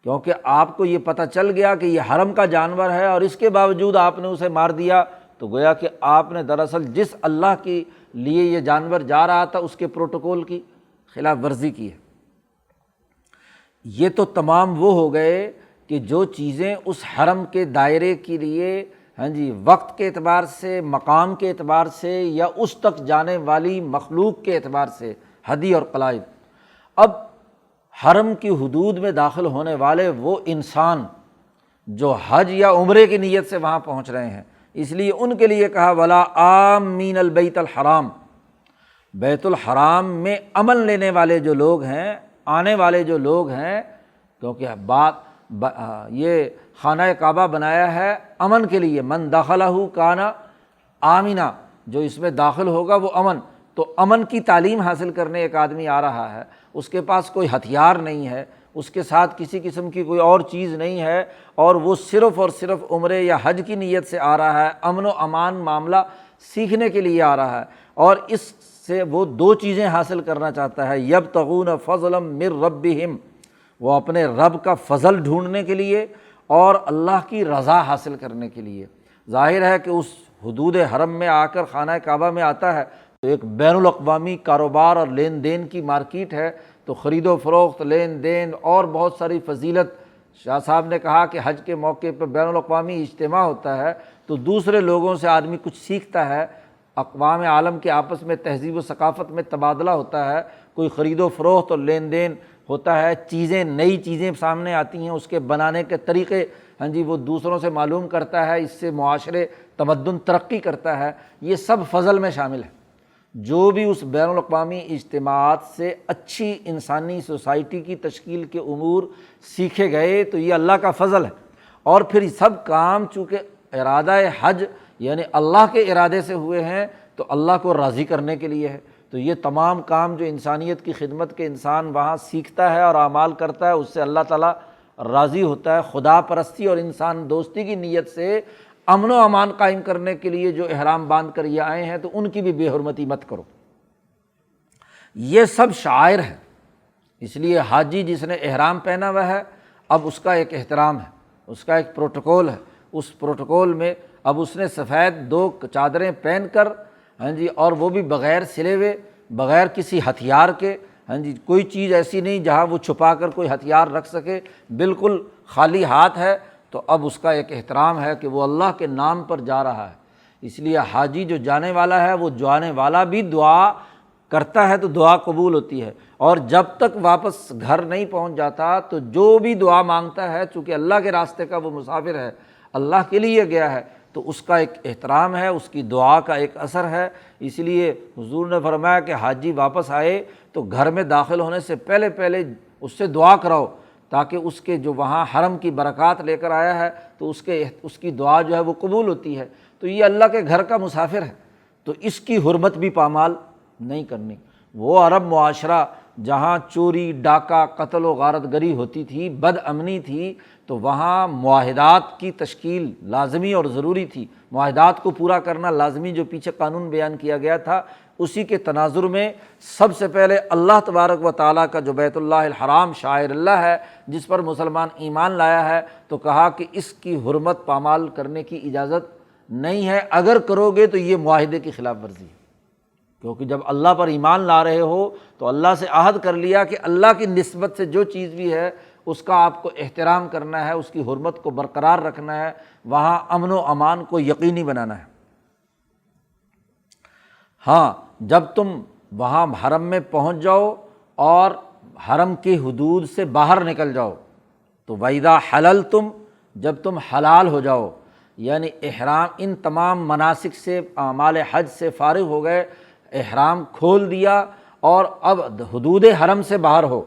کیونکہ آپ کو یہ پتہ چل گیا کہ یہ حرم کا جانور ہے اور اس کے باوجود آپ نے اسے مار دیا، تو گویا کہ آپ نے دراصل جس اللہ کے لیے یہ جانور جا رہا تھا اس کے پروٹوکول کی خلاف ورزی کی ہے۔ یہ تو تمام وہ ہو گئے کہ جو چیزیں اس حرم کے دائرے کے لیے وقت کے اعتبار سے، مقام کے اعتبار سے، یا اس تک جانے والی مخلوق کے اعتبار سے ہدی اور قلائد۔ اب حرم کی حدود میں داخل ہونے والے وہ انسان جو حج یا عمرے کی نیت سے وہاں پہنچ رہے ہیں، اس لیے ان کے لیے کہا ولا آمین البیت الحرام، بیت الحرام میں امن لینے والے جو لوگ ہیں، آنے والے جو لوگ ہیں، کیونکہ یہ خانہ کعبہ بنایا ہے امن کے لیے، من دخلہ کان آمنا، جو اس میں داخل ہوگا وہ امن، تو امن کی تعلیم حاصل کرنے ایک آدمی آ رہا ہے، اس کے پاس کوئی ہتھیار نہیں ہے، اس کے ساتھ کسی قسم کی کوئی اور چیز نہیں ہے، اور وہ صرف اور صرف عمرے یا حج کی نیت سے آ رہا ہے، امن و امان معاملہ سیکھنے کے لیے آ رہا ہے، اور اس سے وہ دو چیزیں حاصل کرنا چاہتا ہے، یبتغون فضلا من ربہم، وہ اپنے رب کا فضل ڈھونڈنے کے لیے اور اللہ کی رضا حاصل کرنے کے لیے۔ ظاہر ہے کہ اس حدود حرم میں آ کر خانہ کعبہ میں آتا ہے تو ایک بین الاقوامی کاروبار اور لین دین کی مارکیٹ ہے، تو خرید و فروخت، لین دین اور بہت ساری فضیلت۔ شاہ صاحب نے کہا کہ حج کے موقع پہ بین الاقوامی اجتماع ہوتا ہے تو دوسرے لوگوں سے آدمی کچھ سیکھتا ہے، اقوام عالم کے آپس میں تہذیب و ثقافت میں تبادلہ ہوتا ہے، کوئی خرید و فروخت اور لین دین ہوتا ہے، چیزیں، نئی چیزیں سامنے آتی ہیں، اس کے بنانے کے طریقے وہ دوسروں سے معلوم کرتا ہے، اس سے معاشرے تمدن ترقی کرتا ہے، یہ سب فضل میں شامل ہے۔ جو بھی اس بین الاقوامی اجتماعات سے اچھی انسانی سوسائٹی کی تشکیل کے امور سیکھے گئے تو یہ اللہ کا فضل ہے، اور پھر سب کام چونکہ ارادہ حج یعنی اللہ کے ارادے سے ہوئے ہیں تو اللہ کو راضی کرنے کے لیے ہے، تو یہ تمام کام جو انسانیت کی خدمت کے انسان وہاں سیکھتا ہے اور اعمال کرتا ہے، اس سے اللہ تعالیٰ راضی ہوتا ہے۔ خدا پرستی اور انسان دوستی کی نیت سے امن و امان قائم کرنے کے لیے جو احرام باندھ کر یہ آئے ہیں تو ان کی بھی بے حرمتی مت کرو۔ یہ سب شعائر ہیں، اس لیے حاجی جس نے احرام پہنا ہوا ہے اب اس کا ایک احترام ہے، اس کا ایک پروٹوکول ہے، اس پروٹوکول میں اب اس نے سفید 2 چادریں پہن کر اور وہ بھی بغیر سلے ہوئے، بغیر کسی ہتھیار کے، کوئی چیز ایسی نہیں جہاں وہ چھپا کر کوئی ہتھیار رکھ سکے، بالکل خالی ہاتھ ہے، تو اب اس کا ایک احترام ہے کہ وہ اللہ کے نام پر جا رہا ہے۔ اس لیے حاجی جو جانے والا ہے وہ جانے والا بھی دعا کرتا ہے تو دعا قبول ہوتی ہے، اور جب تک واپس گھر نہیں پہنچ جاتا تو جو بھی دعا مانگتا ہے، چونکہ اللہ کے راستے کا وہ مسافر ہے، اللہ کے لیے گیا ہے، تو اس کا ایک احترام ہے، اس کی دعا کا ایک اثر ہے۔ اس لیے حضور نے فرمایا کہ حاجی واپس آئے تو گھر میں داخل ہونے سے پہلے اس سے دعا کراؤ، تاکہ اس کے جو وہاں حرم کی برکات لے کر آیا ہے تو اس کی دعا جو ہے وہ قبول ہوتی ہے۔ تو یہ اللہ کے گھر کا مسافر ہے، تو اس کی حرمت بھی پامال نہیں کرنی۔ وہ عرب معاشرہ جہاں چوری، ڈاکہ، قتل و غارت گری ہوتی تھی، بد امنی تھی، تو وہاں معاہدات کی تشکیل لازمی اور ضروری تھی، معاہدات کو پورا کرنا لازمی۔ جو پیچھے قانون بیان کیا گیا تھا، اسی کے تناظر میں سب سے پہلے اللہ تبارک و تعالیٰ کا جو بیت اللہ الحرام شاعر اللہ ہے، جس پر مسلمان ایمان لایا ہے، تو کہا کہ اس کی حرمت پامال کرنے کی اجازت نہیں ہے، اگر کرو گے تو یہ معاہدے کی خلاف ورزی ہے۔ کیونکہ جب اللہ پر ایمان لا رہے ہو تو اللہ سے عہد کر لیا کہ اللہ کی نسبت سے جو چیز بھی ہے اس کا آپ کو احترام کرنا ہے، اس کی حرمت کو برقرار رکھنا ہے، وہاں امن و امان کو یقینی بنانا ہے۔ ہاں، جب تم وہاں حرم میں پہنچ جاؤ اور حرم کی حدود سے باہر نکل جاؤ تو وَإِذَا حَلَلْتُمْ، جب تم حلال ہو جاؤ، یعنی احرام ان تمام مناسک سے، اعمال حج سے فارغ ہو گئے، احرام کھول دیا اور اب حدود حرم سے باہر ہو،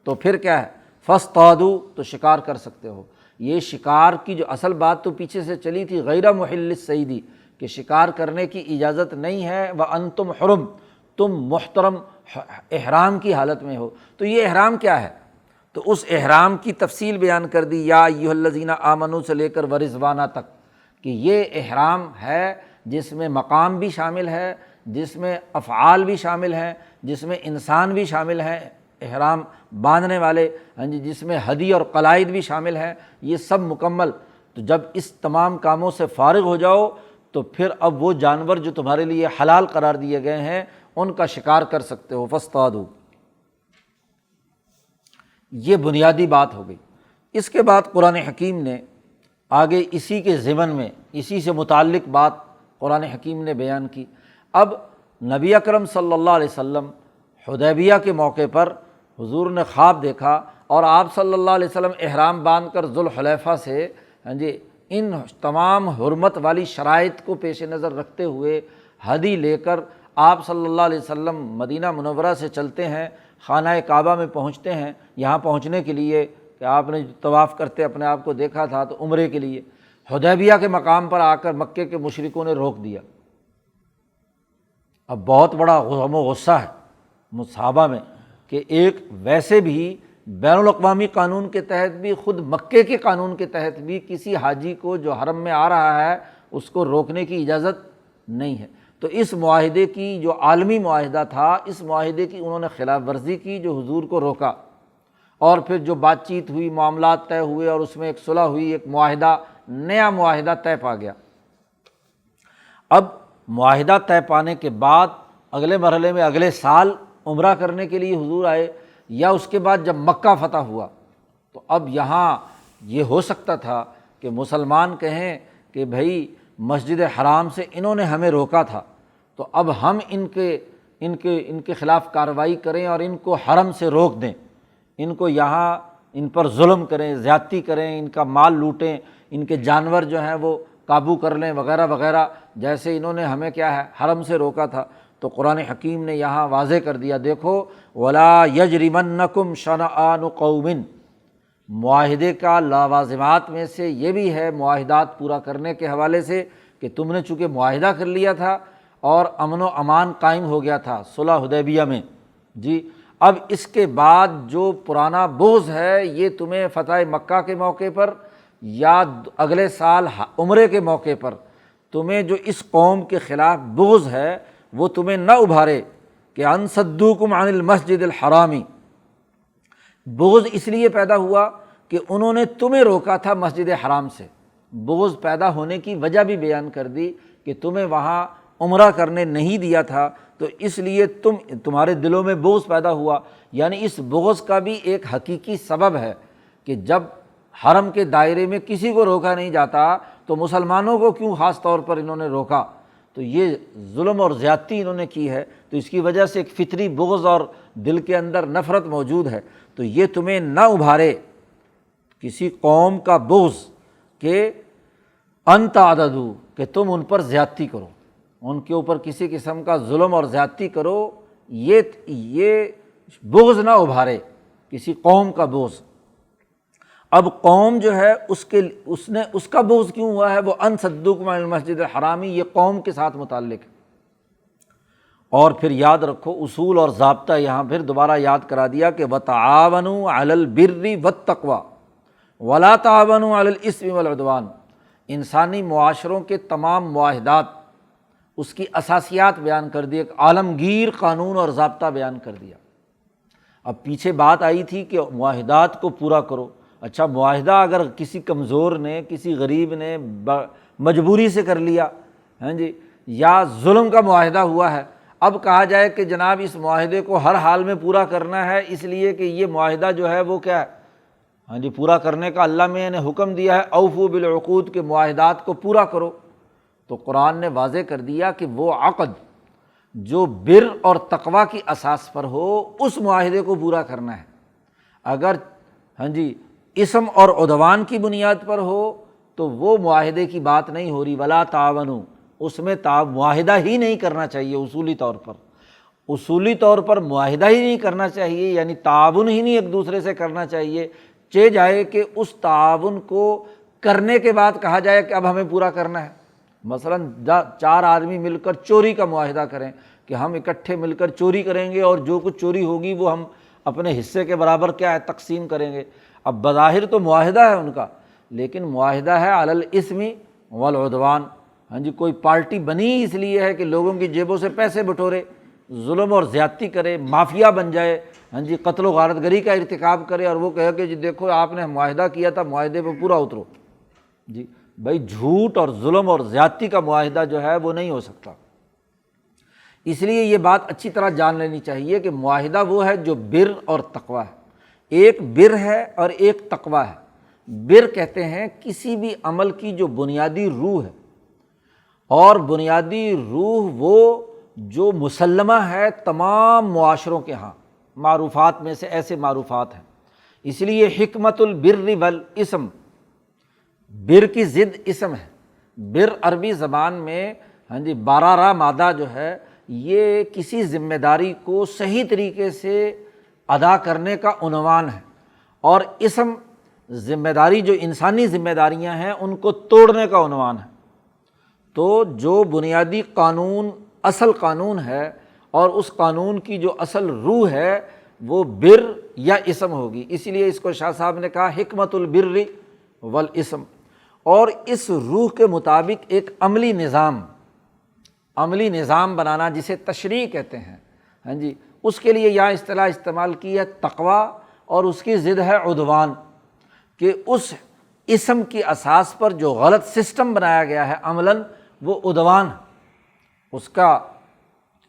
تو پھر کیا ہے؟ فاصطادوا، تو شکار کر سکتے ہو۔ یہ شکار کی جو اصل بات تو پیچھے سے چلی تھی، غیر محل الصید، کہ شکار کرنے کی اجازت نہیں ہے، وانتم حرم، تم محترم احرام کی حالت میں ہو۔ تو یہ احرام کیا ہے؟ تو اس احرام کی تفصیل بیان کر دی، یا ایھا الذین آمنوا سے لے کر ورضوانہ تک، کہ یہ احرام ہے جس میں مقام بھی شامل ہے، جس میں افعال بھی شامل ہیں، جس میں انسان بھی شامل ہیں احرام باندھنے والے، ہاں جی، جس میں ہدی اور قلائد بھی شامل ہیں، یہ سب مکمل۔ تو جب اس تمام کاموں سے فارغ ہو جاؤ تو پھر اب وہ جانور جو تمہارے لیے حلال قرار دیے گئے ہیں ان کا شکار کر سکتے ہو، فاصطادوا۔ یہ بنیادی بات ہو گئی۔ اس کے بعد قرآن حکیم نے آگے اسی کے ضمن میں، اسی سے متعلق بات قرآن حکیم نے بیان کی۔ اب نبی اکرم صلی اللہ علیہ وسلم حدیبیہ کے موقع پر حضور نے خواب دیکھا، اور آپ صلی اللہ علیہ وسلم احرام باندھ کر ذوالحلیفہ سے، ہاں جی، ان تمام حرمت والی شرائط کو پیش نظر رکھتے ہوئے ہدی لے کر آپ صلی اللہ علیہ وسلم مدینہ منورہ سے چلتے ہیں، خانہ کعبہ میں پہنچتے ہیں۔ یہاں پہنچنے کے لیے کہ آپ نے طواف کرتے اپنے آپ کو دیکھا تھا، تو عمرے کے لیے حدیبیہ کے مقام پر آ کر مکے کے مشرکوں نے روک دیا۔ اب بہت بڑا غم و غصہ ہے صحابہ میں کہ ایک ویسے بھی بین الاقوامی قانون کے تحت بھی، خود مکے کے قانون کے تحت بھی، کسی حاجی کو جو حرم میں آ رہا ہے اس کو روکنے کی اجازت نہیں ہے۔ تو اس معاہدے کی، جو عالمی معاہدہ تھا، اس معاہدے کی انہوں نے خلاف ورزی کی، جو حضور کو روکا، اور پھر جو بات چیت ہوئی، معاملات طے ہوئے، اور اس میں ایک صلح ہوئی، ایک معاہدہ، نیا معاہدہ طے پا گیا۔ اب معاہدہ طے پانے کے بعد اگلے مرحلے میں اگلے سال عمرہ کرنے کے لیے حضور آئے، یا اس کے بعد جب مکہ فتح ہوا، تو اب یہاں یہ ہو سکتا تھا کہ مسلمان کہیں کہ بھائی مسجد حرام سے انہوں نے ہمیں روکا تھا، تو اب ہم ان کے خلاف کارروائی کریں اور ان کو حرم سے روک دیں، ان کو یہاں ان پر ظلم کریں، زیادتی کریں، ان کا مال لوٹیں، ان کے جانور جو ہیں وہ قابو کر لیں، وغیرہ وغیرہ، جیسے انہوں نے ہمیں کیا ہے حرم سے روکا تھا۔ تو قرآن حکیم نے یہاں واضح کر دیا، دیکھو وَلَا يَجْرِمَنَّكُمْ شَنَآنُ قَوْمٍ، معاہدے کا لوازمات میں سے یہ بھی ہے معاہدات پورا کرنے کے حوالے سے، کہ تم نے چونکہ معاہدہ کر لیا تھا اور امن و امان قائم ہو گیا تھا صلح حدیبیہ میں، جی، اب اس کے بعد جو پرانا بغض ہے یہ تمہیں فتح مکہ کے موقع پر یا اگلے سال عمرے کے موقع پر تمہیں جو اس قوم کے خلاف بغض ہے وہ تمہیں نہ ابھارے کہ ان صدوکم عن المسجد الحرامی۔ بغض اس لیے پیدا ہوا کہ انہوں نے تمہیں روکا تھا مسجد حرام سے۔ بغض پیدا ہونے کی وجہ بھی بیان کر دی کہ تمہیں وہاں عمرہ کرنے نہیں دیا تھا، تو اس لیے تمہارے دلوں میں بغض پیدا ہوا۔ یعنی اس بغض کا بھی ایک حقیقی سبب ہے کہ جب حرم کے دائرے میں کسی کو روکا نہیں جاتا تو مسلمانوں کو کیوں خاص طور پر انہوں نے روکا؟ تو یہ ظلم اور زیادتی انہوں نے کی ہے، تو اس کی وجہ سے ایک فطری بغض اور دل کے اندر نفرت موجود ہے۔ تو یہ تمہیں نہ ابھارے کسی قوم کا بغض کہ ان تعتدوا، کہ تم ان پر زیادتی کرو، ان کے اوپر کسی قسم کا ظلم اور زیادتی کرو، یہ بغض نہ ابھارے کسی قوم کا بغض۔ اب قوم جو ہے اس کا بغض کیوں ہوا ہے؟ وہ ان صدوکم عن المسجد الحرامی، یہ قوم کے ساتھ متعلق ہے۔ اور پھر یاد رکھو اصول اور ضابطہ یہاں پھر دوبارہ یاد کرا دیا کہ وتعاونوا علی البر والتقوی ولا تعاونوا علی الاثم والعدوان۔ انسانی معاشروں کے تمام معاہدات، اس کی اساسیات بیان کر دی، ایک عالمگیر قانون اور ضابطہ بیان کر دیا۔ اب پیچھے بات آئی تھی کہ معاہدات کو پورا کرو۔ اچھا، معاہدہ اگر کسی کمزور نے، کسی غریب نے مجبوری سے کر لیا، ہاں جی، یا ظلم کا معاہدہ ہوا ہے، اب کہا جائے کہ جناب اس معاہدے کو ہر حال میں پورا کرنا ہے، اس لیے کہ یہ معاہدہ جو ہے وہ کیا ہے، ہاں جی، پورا کرنے کا اللہ میں نے حکم دیا ہے، اوفوا بالعقود، کے معاہدات کو پورا کرو۔ تو قرآن نے واضح کر دیا کہ وہ عقد جو بر اور تقوی کی اساس پر ہو، اس معاہدے کو پورا کرنا ہے۔ اگر ہاں جی اسم اور عدوان کی بنیاد پر ہو تو وہ معاہدے کی بات نہیں ہو رہی، ولا تعاونوا، اس میں معاہدہ ہی نہیں کرنا چاہیے۔ اصولی طور پر معاہدہ ہی نہیں کرنا چاہیے، یعنی تعاون ہی نہیں ایک دوسرے سے کرنا چاہیے۔ چہ جائے کہ اس تعاون کو کرنے کے بعد کہا جائے کہ اب ہمیں پورا کرنا ہے۔ مثلاً 4 آدمی مل کر چوری کا معاہدہ کریں کہ ہم اکٹھے مل کر چوری کریں گے اور جو کچھ چوری ہوگی وہ ہم اپنے حصے کے برابر کیا ہے تقسیم کریں گے۔ اب بظاہر تو معاہدہ ہے ان کا، لیکن معاہدہ ہے علی الاثم والعدوان۔ ہاں جی، کوئی پارٹی بنی اس لیے ہے کہ لوگوں کی جیبوں سے پیسے بٹورے، ظلم اور زیادتی کرے، مافیا بن جائے، ہاں جی، قتل و غارت گری کا ارتکاب کرے، اور وہ کہے کہ جی دیکھو آپ نے معاہدہ کیا تھا، معاہدے پہ پورا اترو۔ جی بھائی، جھوٹ اور ظلم اور زیادتی کا معاہدہ جو ہے وہ نہیں ہو سکتا۔ اس لیے یہ بات اچھی طرح جان لینی چاہیے کہ معاہدہ وہ ہے جو بر اور تقوی ہے۔ ایک بر ہے اور ایک تقوی ہے۔ بر کہتے ہیں کسی بھی عمل کی جو بنیادی روح ہے، اور بنیادی روح وہ جو مسلمہ ہے تمام معاشروں کے ہاں، معروفات میں سے ایسے معروفات ہیں۔ اس لیے حکمت البر والاسم، بر کی ضد اسم ہے۔ بر عربی زبان میں ہاں جی 12 مادہ جو ہے یہ کسی ذمہ داری کو صحیح طریقے سے ادا کرنے کا عنوان ہے، اور اسم ذمہ داری جو انسانی ذمہ داریاں ہیں ان کو توڑنے کا عنوان ہے۔ تو جو بنیادی قانون اصل قانون ہے، اور اس قانون کی جو اصل روح ہے وہ بر یا اسم ہوگی۔ اس لیے اس کو شاہ صاحب نے کہا حکمت البر والاسم۔ اور اس روح کے مطابق ایک عملی نظام بنانا جسے تشریع کہتے ہیں، ہاں جی، اس کے لیے یہاں اصطلاح استعمال کی ہے تقوی، اور اس کی ضد ہے عدوان، کہ اس اسم کی اساس پر جو غلط سسٹم بنایا گیا ہے عملاً وہ عدوان، اس کا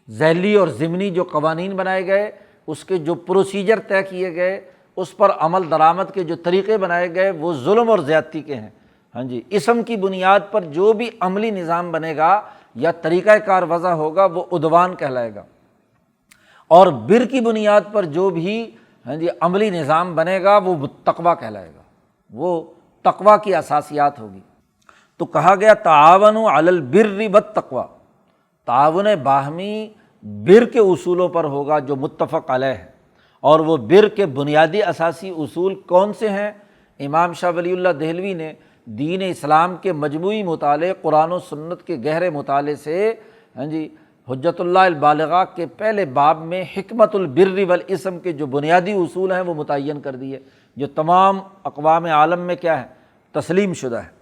ذیلی اور ضمنی جو قوانین بنائے گئے، اس کے جو پروسیجر طے کیے گئے، اس پر عمل درآمد کے جو طریقے بنائے گئے وہ ظلم اور زیادتی کے ہیں۔ ہاں جی، اسم کی بنیاد پر جو بھی عملی نظام بنے گا یا طریقہ کار وضع ہوگا وہ عدوان کہلائے گا، اور بر کی بنیاد پر جو بھی ہاں جی عملی نظام بنے گا وہ تقویٰ کہلائے گا، وہ تقویٰ کی اساسیات ہوگی۔ تو کہا گیا تعاونوا علی البر والتقوی، تعاون باہمی بر کے اصولوں پر ہوگا جو متفق علیہ ہے۔ اور وہ بر کے بنیادی اساسی اصول کون سے ہیں؟ امام شاہ ولی اللہ دہلوی نے دین اسلام کے مجموعی مطالعے، قرآن و سنت کے گہرے مطالعے سے ہاں جی حجت اللہ البالغہ کے پہلے باب میں حکمت البر والاسم کے جو بنیادی اصول ہیں وہ متعین کر دیے، جو تمام اقوام عالم میں کیا ہے تسلیم شدہ ہے۔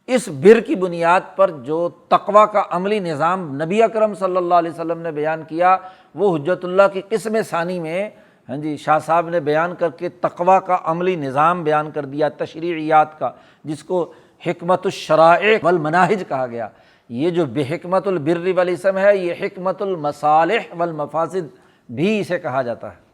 اس بر کی بنیاد پر جو تقویٰ کا عملی نظام نبی اکرم صلی اللہ علیہ وسلم نے بیان کیا، وہ حجت اللہ کی قسم ثانی میں ہاں جی شاہ صاحب نے بیان کر کے تقویٰ کا عملی نظام بیان کر دیا، تشریعیات کا، جس کو حکمت الشرائع والمناہج کہا گیا۔ یہ جو بحکمت البر والاسم ہے، یہ حکمت المصالح والمفاسد بھی اسے کہا جاتا ہے۔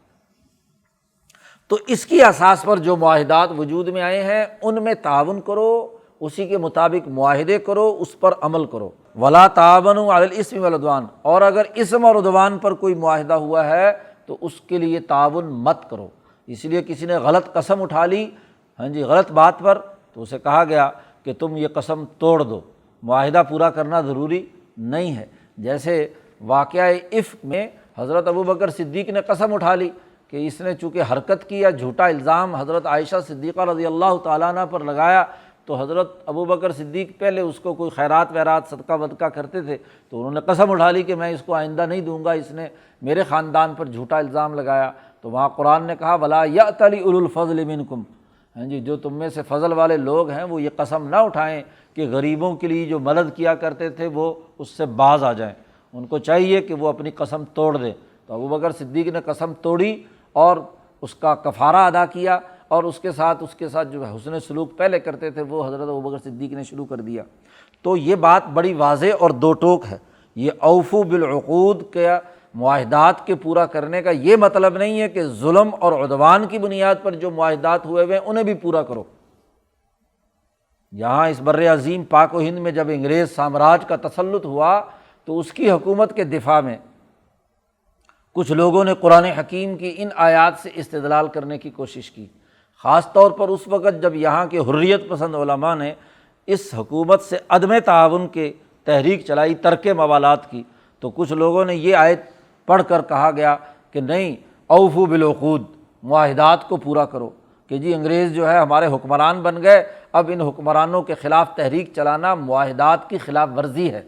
تو اس کی اساس پر جو معاہدات وجود میں آئے ہیں ان میں تعاون کرو، اسی کے مطابق معاہدے کرو، اس پر عمل کرو۔ ولا تعاونوا علی الاثم والعدوان، اور اگر اسم اور عدوان پر کوئی معاہدہ ہوا ہے تو اس کے لیے تعاون مت کرو۔ اس لیے کسی نے غلط قسم اٹھا لی ہاں جی غلط بات پر، تو اسے کہا گیا کہ تم یہ قسم توڑ دو، معاہدہ پورا کرنا ضروری نہیں ہے۔ جیسے واقعہ افک میں حضرت ابوبکر صدیق نے قسم اٹھا لی کہ اس نے چونکہ حرکت کی یا جھوٹا الزام حضرت عائشہ صدیقہ رضی اللہ تعالیٰ عنہ پر لگایا، تو حضرت ابو بکر صدیق پہلے اس کو کوئی خیرات ویرات صدقہ ودقہ کرتے تھے تو انہوں نے قسم اٹھا لی کہ میں اس کو آئندہ نہیں دوں گا، اس نے میرے خاندان پر جھوٹا الزام لگایا۔ تو وہاں قرآن نے کہا وَلَا يَأْتَلِ أُولُو الْفَضْلِ مِنْكُمْ، ہاں جی، جو تم میں سے فضل والے لوگ ہیں وہ یہ قسم نہ اٹھائیں کہ غریبوں کے لیے جو مدد کیا کرتے تھے وہ اس سے باز آ جائیں، ان کو چاہیے کہ وہ اپنی قسم توڑ دیں۔ تو ابو بکر صدیق نے قسم توڑی اور اس کا کفارہ ادا کیا، اور اس کے ساتھ جو حسن سلوک پہلے کرتے تھے وہ حضرت ابو بکر صدیق نے شروع کر دیا۔ تو یہ بات بڑی واضح اور دو ٹوک ہے۔ یہ اوفو بالعقود کے معاہدات کے پورا کرنے کا یہ مطلب نہیں ہے کہ ظلم اور عدوان کی بنیاد پر جو معاہدات ہوئے ہوئے ہیں انہیں بھی پورا کرو۔ یہاں اس بر عظیم پاک و ہند میں جب انگریز سامراج کا تسلط ہوا تو اس کی حکومت کے دفاع میں کچھ لوگوں نے قرآن حکیم کی ان آیات سے استدلال کرنے کی کوشش کی، خاص طور پر اس وقت جب یہاں کے حریت پسند علماء نے اس حکومت سے عدم تعاون کے تحریک چلائی، ترک موالات کی، تو کچھ لوگوں نے یہ آیت پڑھ کر کہا گیا کہ نہیں، اوفو بالعقود، معاہدات کو پورا کرو، کہ جی انگریز جو ہے ہمارے حکمران بن گئے، اب ان حکمرانوں کے خلاف تحریک چلانا معاہدات کی خلاف ورزی ہے۔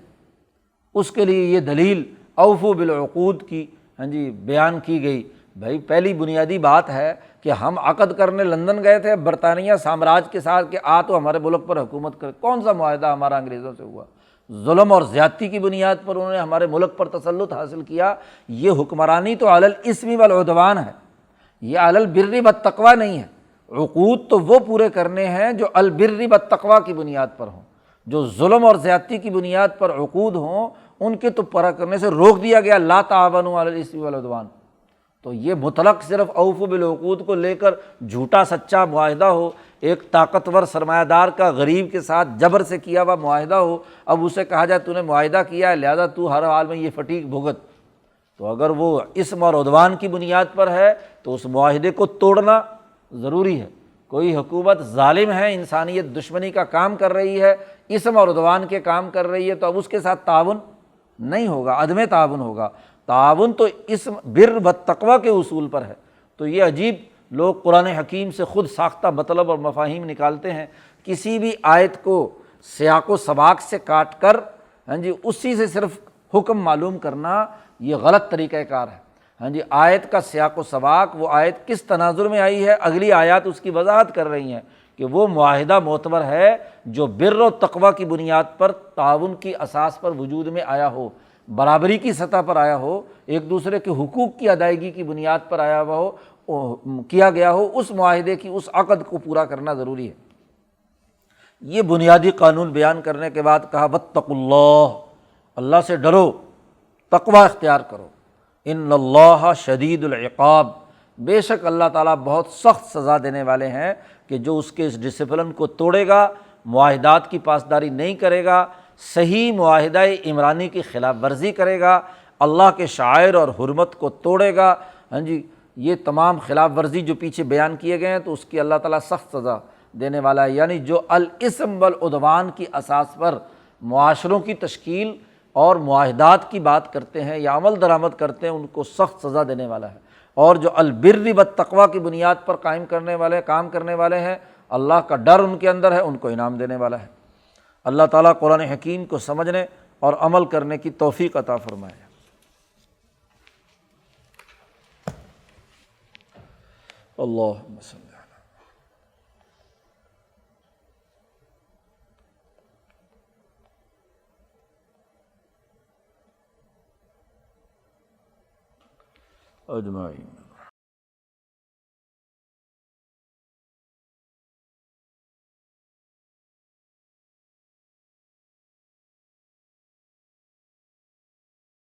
اس کے لیے یہ دلیل اوفو بالعقود کی ہاں جی بیان کی گئی۔ بھائی پہلی بنیادی بات ہے کہ ہم عقد کرنے لندن گئے تھے برطانیہ سامراج کے ساتھ کہ تو ہمارے ملک پر حکومت کرے، کون سا معاہدہ ہمارا انگریزوں سے ہوا؟ ظلم اور زیادتی کی بنیاد پر انہوں نے ہمارے ملک پر تسلط حاصل کیا۔ یہ حکمرانی تو علی الاسم والعدوان ہے، یہ علی البر والتقوی نہیں ہے۔ عقود تو وہ پورے کرنے ہیں جو البر والتقوی کی بنیاد پر ہوں، جو ظلم اور زیادتی کی بنیاد پر عقود ہوں ان کے تو پورا کرنے سے روک دیا گیا، لا تعاونوا علی الاسم والعدوان۔ تو یہ مطلق صرف اوفو بالعقود کو لے کر جھوٹا سچا معاہدہ ہو، ایک طاقتور سرمایہ دار کا غریب کے ساتھ جبر سے کیا ہوا معاہدہ ہو، اب اسے کہا جائے تو نے معاہدہ کیا ہے لہذا تو ہر حال میں یہ فٹیک بھگت، تو اگر وہ اسم اور عدوان کی بنیاد پر ہے تو اس معاہدے کو توڑنا ضروری ہے۔ کوئی حکومت ظالم ہے، انسانیت دشمنی کا کام کر رہی ہے، اسم اور عدوان کے کام کر رہی ہے، تو اب اس کے ساتھ تعاون نہیں ہوگا، عدم تعاون ہوگا۔ تعاون تو اسم بر و تقوی کے اصول پر ہے۔ تو یہ عجیب لوگ قرآن حکیم سے خود ساختہ مطلب اور مفاہیم نکالتے ہیں، کسی بھی آیت کو سیاق و سباق سے کاٹ کر ہاں جی اسی سے صرف حکم معلوم کرنا یہ غلط طریقہ کار ہے۔ ہاں جی آیت کا سیاق و سباق، وہ آیت کس تناظر میں آئی ہے، اگلی آیات اس کی وضاحت کر رہی ہیں کہ وہ معاہدہ معتبر ہے جو بر و تقوی کی بنیاد پر تعاون کی اساس پر وجود میں آیا ہو، برابری کی سطح پر آیا ہو، ایک دوسرے کے حقوق کی ادائیگی کی بنیاد پر آیا ہوا ہو، کیا گیا ہو، اس معاہدے کی اس عقد کو پورا کرنا ضروری ہے۔ یہ بنیادی قانون بیان کرنے کے بعد کہا واتقوا اللہ، اللہ سے ڈرو، تقوی اختیار کرو، ان اللہ شدید العقاب، بے شک اللہ تعالیٰ بہت سخت سزا دینے والے ہیں کہ جو اس کے اس ڈسپلن کو توڑے گا، معاہدات کی پاسداری نہیں کرے گا، صحیح معاہدہ عمرانی کی خلاف ورزی کرے گا، اللہ کے شعائر اور حرمت کو توڑے گا، ہاں جی یہ تمام خلاف ورزی جو پیچھے بیان کیے گئے ہیں تو اس کی اللہ تعالیٰ سخت سزا دینے والا ہے۔ یعنی جو الاسم والعدوان کی اساس پر معاشروں کی تشکیل اور معاہدات کی بات کرتے ہیں یا عمل درآمد کرتے ہیں ان کو سخت سزا دینے والا ہے، اور جو البر والتقوی کی بنیاد پر کام کرنے والے ہیں، اللہ کا ڈر ان کے اندر ہے، ان کو انعام دینے والا ہے۔ اللہ تعالیٰ قرآن حکیم کو سمجھنے اور عمل کرنے کی توفیق عطا فرمائے۔ اللہم صلی اجمعین۔